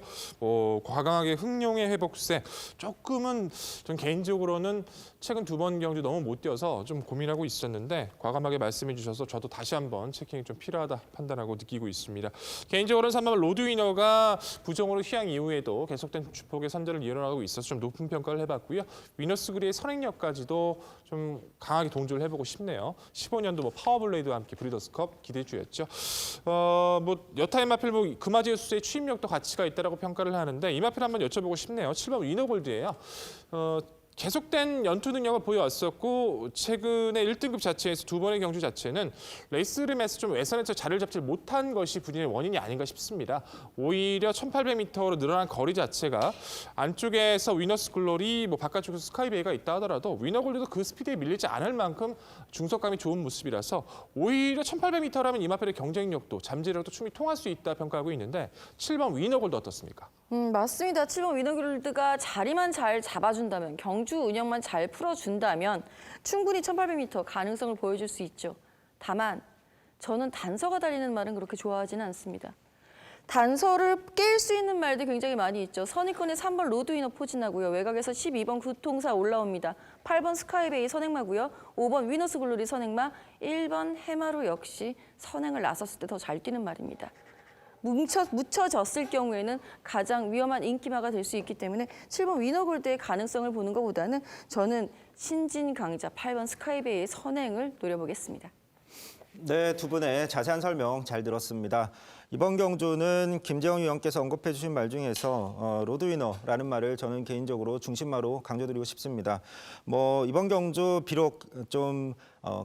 과감하게 흥룡의 회복세 조금은 전 개인적으로는 최근 두 번 경주 너무 못 뛰어서 좀 고민하고 있었는데 과감하게 말씀해주셔서 저도 다시 한번 체킹이 좀 필요하다 판단하고 느끼고 있습니다. 개인적으로는 3번 로드위너가 부정으로 휴양 이후에도 계속된 주폭의 선전을 이어나가고 있어서 좀 높은 평가를 해봤고요. 위너스그리의 선행력까지도 좀 강하게 동조를 해보고 싶네요. 15년도 파워블레이드와 함께 브리더스컵 기대주였죠. 여타의 마필 금화지의 수의 추임력도 가치가 있다라고 평가를 하는데 이 마필 한번 여쭤보고 싶네요. 7번 위너골드예요. 계속된 연투 능력을 보여왔었고 최근에 1등급 자체에서 두 번의 경주 자체는 레이스 흐름에서 좀 외선에서 자리를 잡지 못한 것이 분인의 원인이 아닌가 싶습니다. 오히려 1800m로 늘어난 거리 자체가 안쪽에서 위너스 글로리 바깥쪽에서 스카이베이가 있다 하더라도 위너골드도 그 스피드에 밀리지 않을 만큼 중속감이 좋은 모습이라서 오히려 1800m라면 이마펠의 경쟁력도 잠재력도 충분히 통할 수 있다 평가하고 있는데 7번 위너골드 어떻습니까? 맞습니다. 7번 위너골드가 자리만 잘 잡아준다면 경주 운영만 잘 풀어준다면 충분히 1800m 가능성을 보여줄 수 있죠. 다만 저는 단서가 달리는 말은 그렇게 좋아하지는 않습니다. 단서를 깰 수 있는 말들 굉장히 많이 있죠. 선입권의 3번 로드위너 포진하고요. 외곽에서 12번 구통사 올라옵니다. 8번 스카이베이 선행마고요. 5번 위너스 글로리 선행마, 1번 해마루 역시 선행을 나섰을 때 더 잘 뛰는 말입니다. 묻혀졌을 경우에는 가장 위험한 인기마가 될 수 있기 때문에 7번 위너골드의 가능성을 보는 것보다는 저는 신진강자 8번 스카이베이의 선행을 노려보겠습니다. 네, 두 분의 자세한 설명 잘 들었습니다. 이번 경주는 김재영 위원께서 언급해 주신 말 중에서 로드위너라는 말을 저는 개인적으로 중심마로 강조드리고 싶습니다. 이번 경주 비록 좀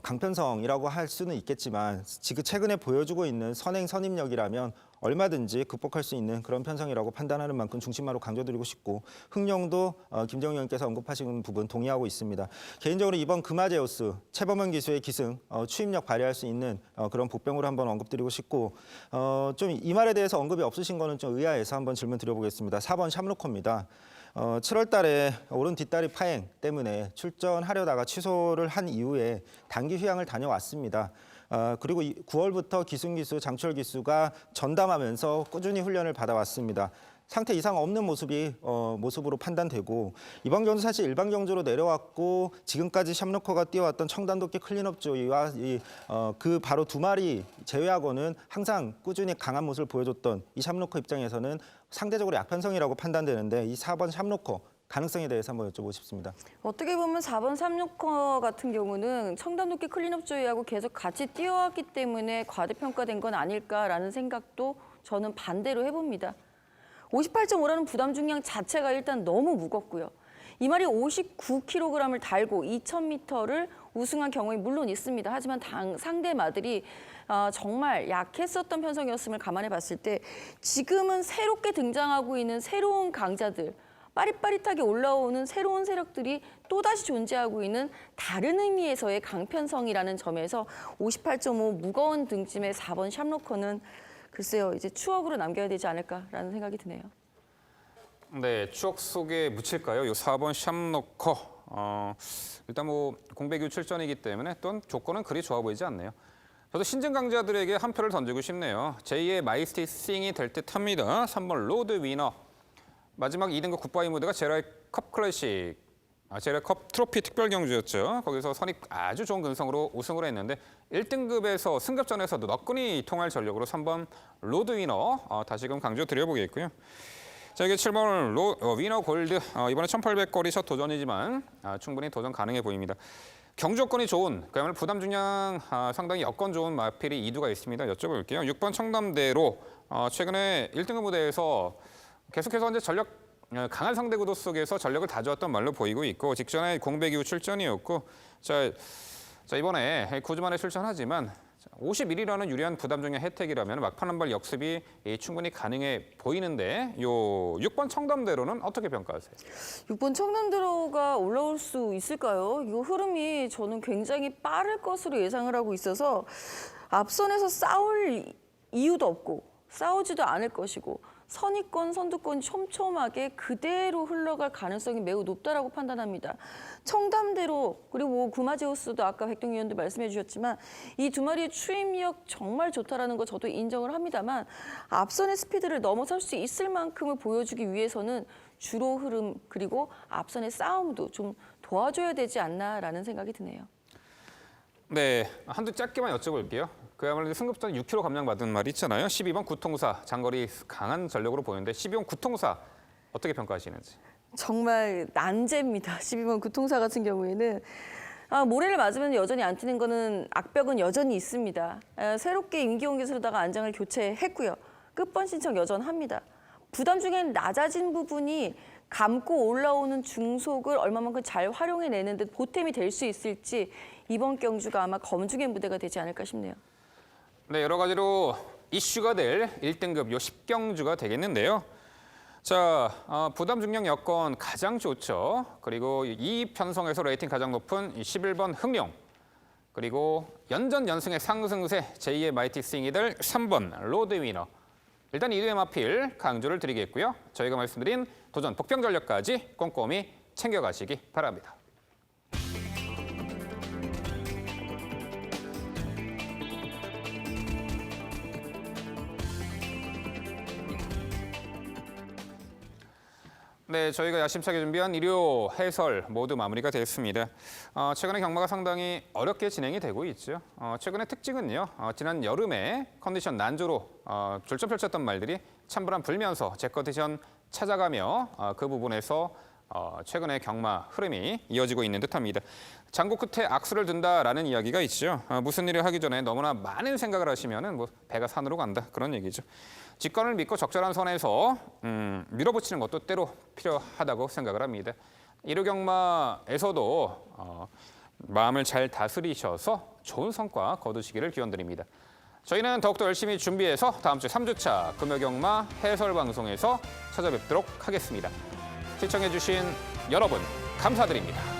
강편성이라고 할 수는 있겠지만 지금 최근에 보여주고 있는 선행선임력이라면 얼마든지 극복할 수 있는 그런 편성이라고 판단하는 만큼 중심마로 강조드리고 싶고 흥룡도 김재영 위원께서 언급하신 부분 동의하고 있습니다. 개인적으로 이번 금화제우스 최범원 기수의 기승 추임력 발휘할 수 있는 그런 복병으로 한번 언급드리고 싶고 좀 이 말에 대해서 언급이 없으신 거는 좀 의아해서 한번 질문 드려보겠습니다. 4번 샴루커입니다. 7월 달에 오른 뒷다리 파행 때문에 출전하려다가 취소를 한 이후에 단기 휴양을 다녀왔습니다. 그리고 9월부터 기승기수, 장철기수가 전담하면서 꾸준히 훈련을 받아왔습니다. 상태 이상 없는 모습으로 판단되고 이번 경주 사실 일반 경주로 내려왔고 지금까지 샴루커가 뛰어왔던 청단도끼 클린업 조이와 그 바로 두 마리 제외하고는 항상 꾸준히 강한 모습을 보여줬던 이 샴루커 입장에서는 상대적으로 약편성이라고 판단되는데 이 4번 샴루커 가능성에 대해서 한번 여쭤보고 싶습니다. 어떻게 보면 4번 삼루커 같은 경우는 청단도끼 클린업 조이하고 계속 같이 뛰어왔기 때문에 과대평가된 건 아닐까라는 생각도 저는 반대로 해봅니다. 58.5라는 부담 중량 자체가 일단 너무 무겁고요. 이 말이 59kg을 달고 2000m를 우승한 경우에 물론 있습니다. 하지만 상대 마들이 정말 약했었던 편성이었음을 감안해 봤을 때 지금은 새롭게 등장하고 있는 새로운 강자들, 빠릿빠릿하게 올라오는 새로운 세력들이 또다시 존재하고 있는 다른 의미에서의 강편성이라는 점에서 58.5 무거운 등짐의 4번 샴루커는 글쎄요, 이제 추억으로 남겨야 되지 않을까라는 생각이 드네요. 네, 추억 속에 묻힐까요? 요 4번 샴루커. 일단 공백유 출전이기 때문에 또 조건은 그리 좋아 보이지 않네요. 저도 신진 강자들에게 한 표를 던지고 싶네요. 제2의 마이스티싱이 될 듯합니다. 3번 로드 위너. 마지막 2등급 굿바이 무드가 제라이 컵 클래식, 제라이 컵 트로피 특별 경주였죠. 거기서 선입 아주 좋은 근성으로 우승을 했는데 1등급에서 승급전에서도 너끈히 통할 전력으로 3번 로드 위너 다시금 강조 드려보겠고요. 자, 이게 7번 위너 골드. 이번에 1800거리 첫 도전이지만 충분히 도전 가능해 보입니다. 경주권이 좋은, 그야말로 부담 중량 상당히 여건 좋은 마필이 2두가 있습니다. 여쭤볼게요. 6번 청담대로 최근에 1등급 무대에서 계속해서 이제 강한 상대 구도 속에서 전력을 다져왔던 말로 보이고 있고 직전에 공백 이후 출전이었고 자 이번에 9주 만에 출전하지만 51이라는 유리한 부담 중량 혜택이라면 막판 한 발 역습이 충분히 가능해 보이는데 요 6번 청담대로는 어떻게 평가하세요? 6번 청담대로가 올라올 수 있을까요? 이 흐름이 저는 굉장히 빠를 것으로 예상을 하고 있어서 앞선에서 싸울 이유도 없고 싸우지도 않을 것이고 선의권, 선두권이 촘촘하게 그대로 흘러갈 가능성이 매우 높다라고 판단합니다. 청담대로 그리고 뭐 구마제우스도 아까 백동 위원도 말씀해 주셨지만 이 두 마리의 추임력 정말 좋다라는 거 저도 인정을 합니다만 앞선의 스피드를 넘어설 수 있을 만큼을 보여주기 위해서는 주로 흐름 그리고 앞선의 싸움도 좀 도와줘야 되지 않나라는 생각이 드네요. 네, 한두 짧게만 여쭤볼게요. 그야말로 승급전 6km 감량받은 말이 있잖아요. 12번 구통사, 장거리 강한 전력으로 보이는데 12번 구통사 어떻게 평가하시는지? 정말 난제입니다. 12번 구통사 같은 경우에는 모래를 맞으면 여전히 안 뛰는 거는 악벽은 여전히 있습니다. 새롭게 임기원 기수로다가 안장을 교체했고요. 끝번 신청 여전합니다. 부담 중엔 낮아진 부분이 감고 올라오는 중속을 얼마만큼 잘 활용해내는 데 보탬이 될 수 있을지 이번 경주가 아마 검증의 무대가 되지 않을까 싶네요. 네, 여러 가지로 이슈가 될 1등급 요 10경주가 되겠는데요. 자, 부담 중량 여건 가장 좋죠. 그리고 이 편성에서 레이팅 가장 높은 11번 흥룡. 그리고 연전 연승의 상승세 제2의 마이티 스윙이들 3번 로드위너. 일단 2대 마필 강조를 드리겠고요. 저희가 말씀드린 도전 복병 전력까지 꼼꼼히 챙겨가시기 바랍니다. 네, 저희가 야심차게 준비한 일요 해설 모두 마무리가 됐습니다. 최근에 경마가 상당히 어렵게 진행이 되고 있죠. 최근의 특징은요, 지난 여름에 컨디션 난조로 졸전 펼쳤던 말들이 찬불안 불면서 제컨디션 찾아가며 그 부분에서 최근의 경마 흐름이 이어지고 있는 듯합니다. 장고 끝에 악수를 둔다라는 이야기가 있죠. 무슨 일을 하기 전에 너무나 많은 생각을 하시면은 뭐 배가 산으로 간다 그런 얘기죠. 직관을 믿고 적절한 선에서 밀어붙이는 것도 때로 필요하다고 생각을 합니다. 일요경마에서도 마음을 잘 다스리셔서 좋은 성과 거두시기를 기원드립니다. 저희는 더욱더 열심히 준비해서 다음 주 3주차 금요경마 해설 방송에서 찾아뵙도록 하겠습니다. 시청해주신 여러분 감사드립니다.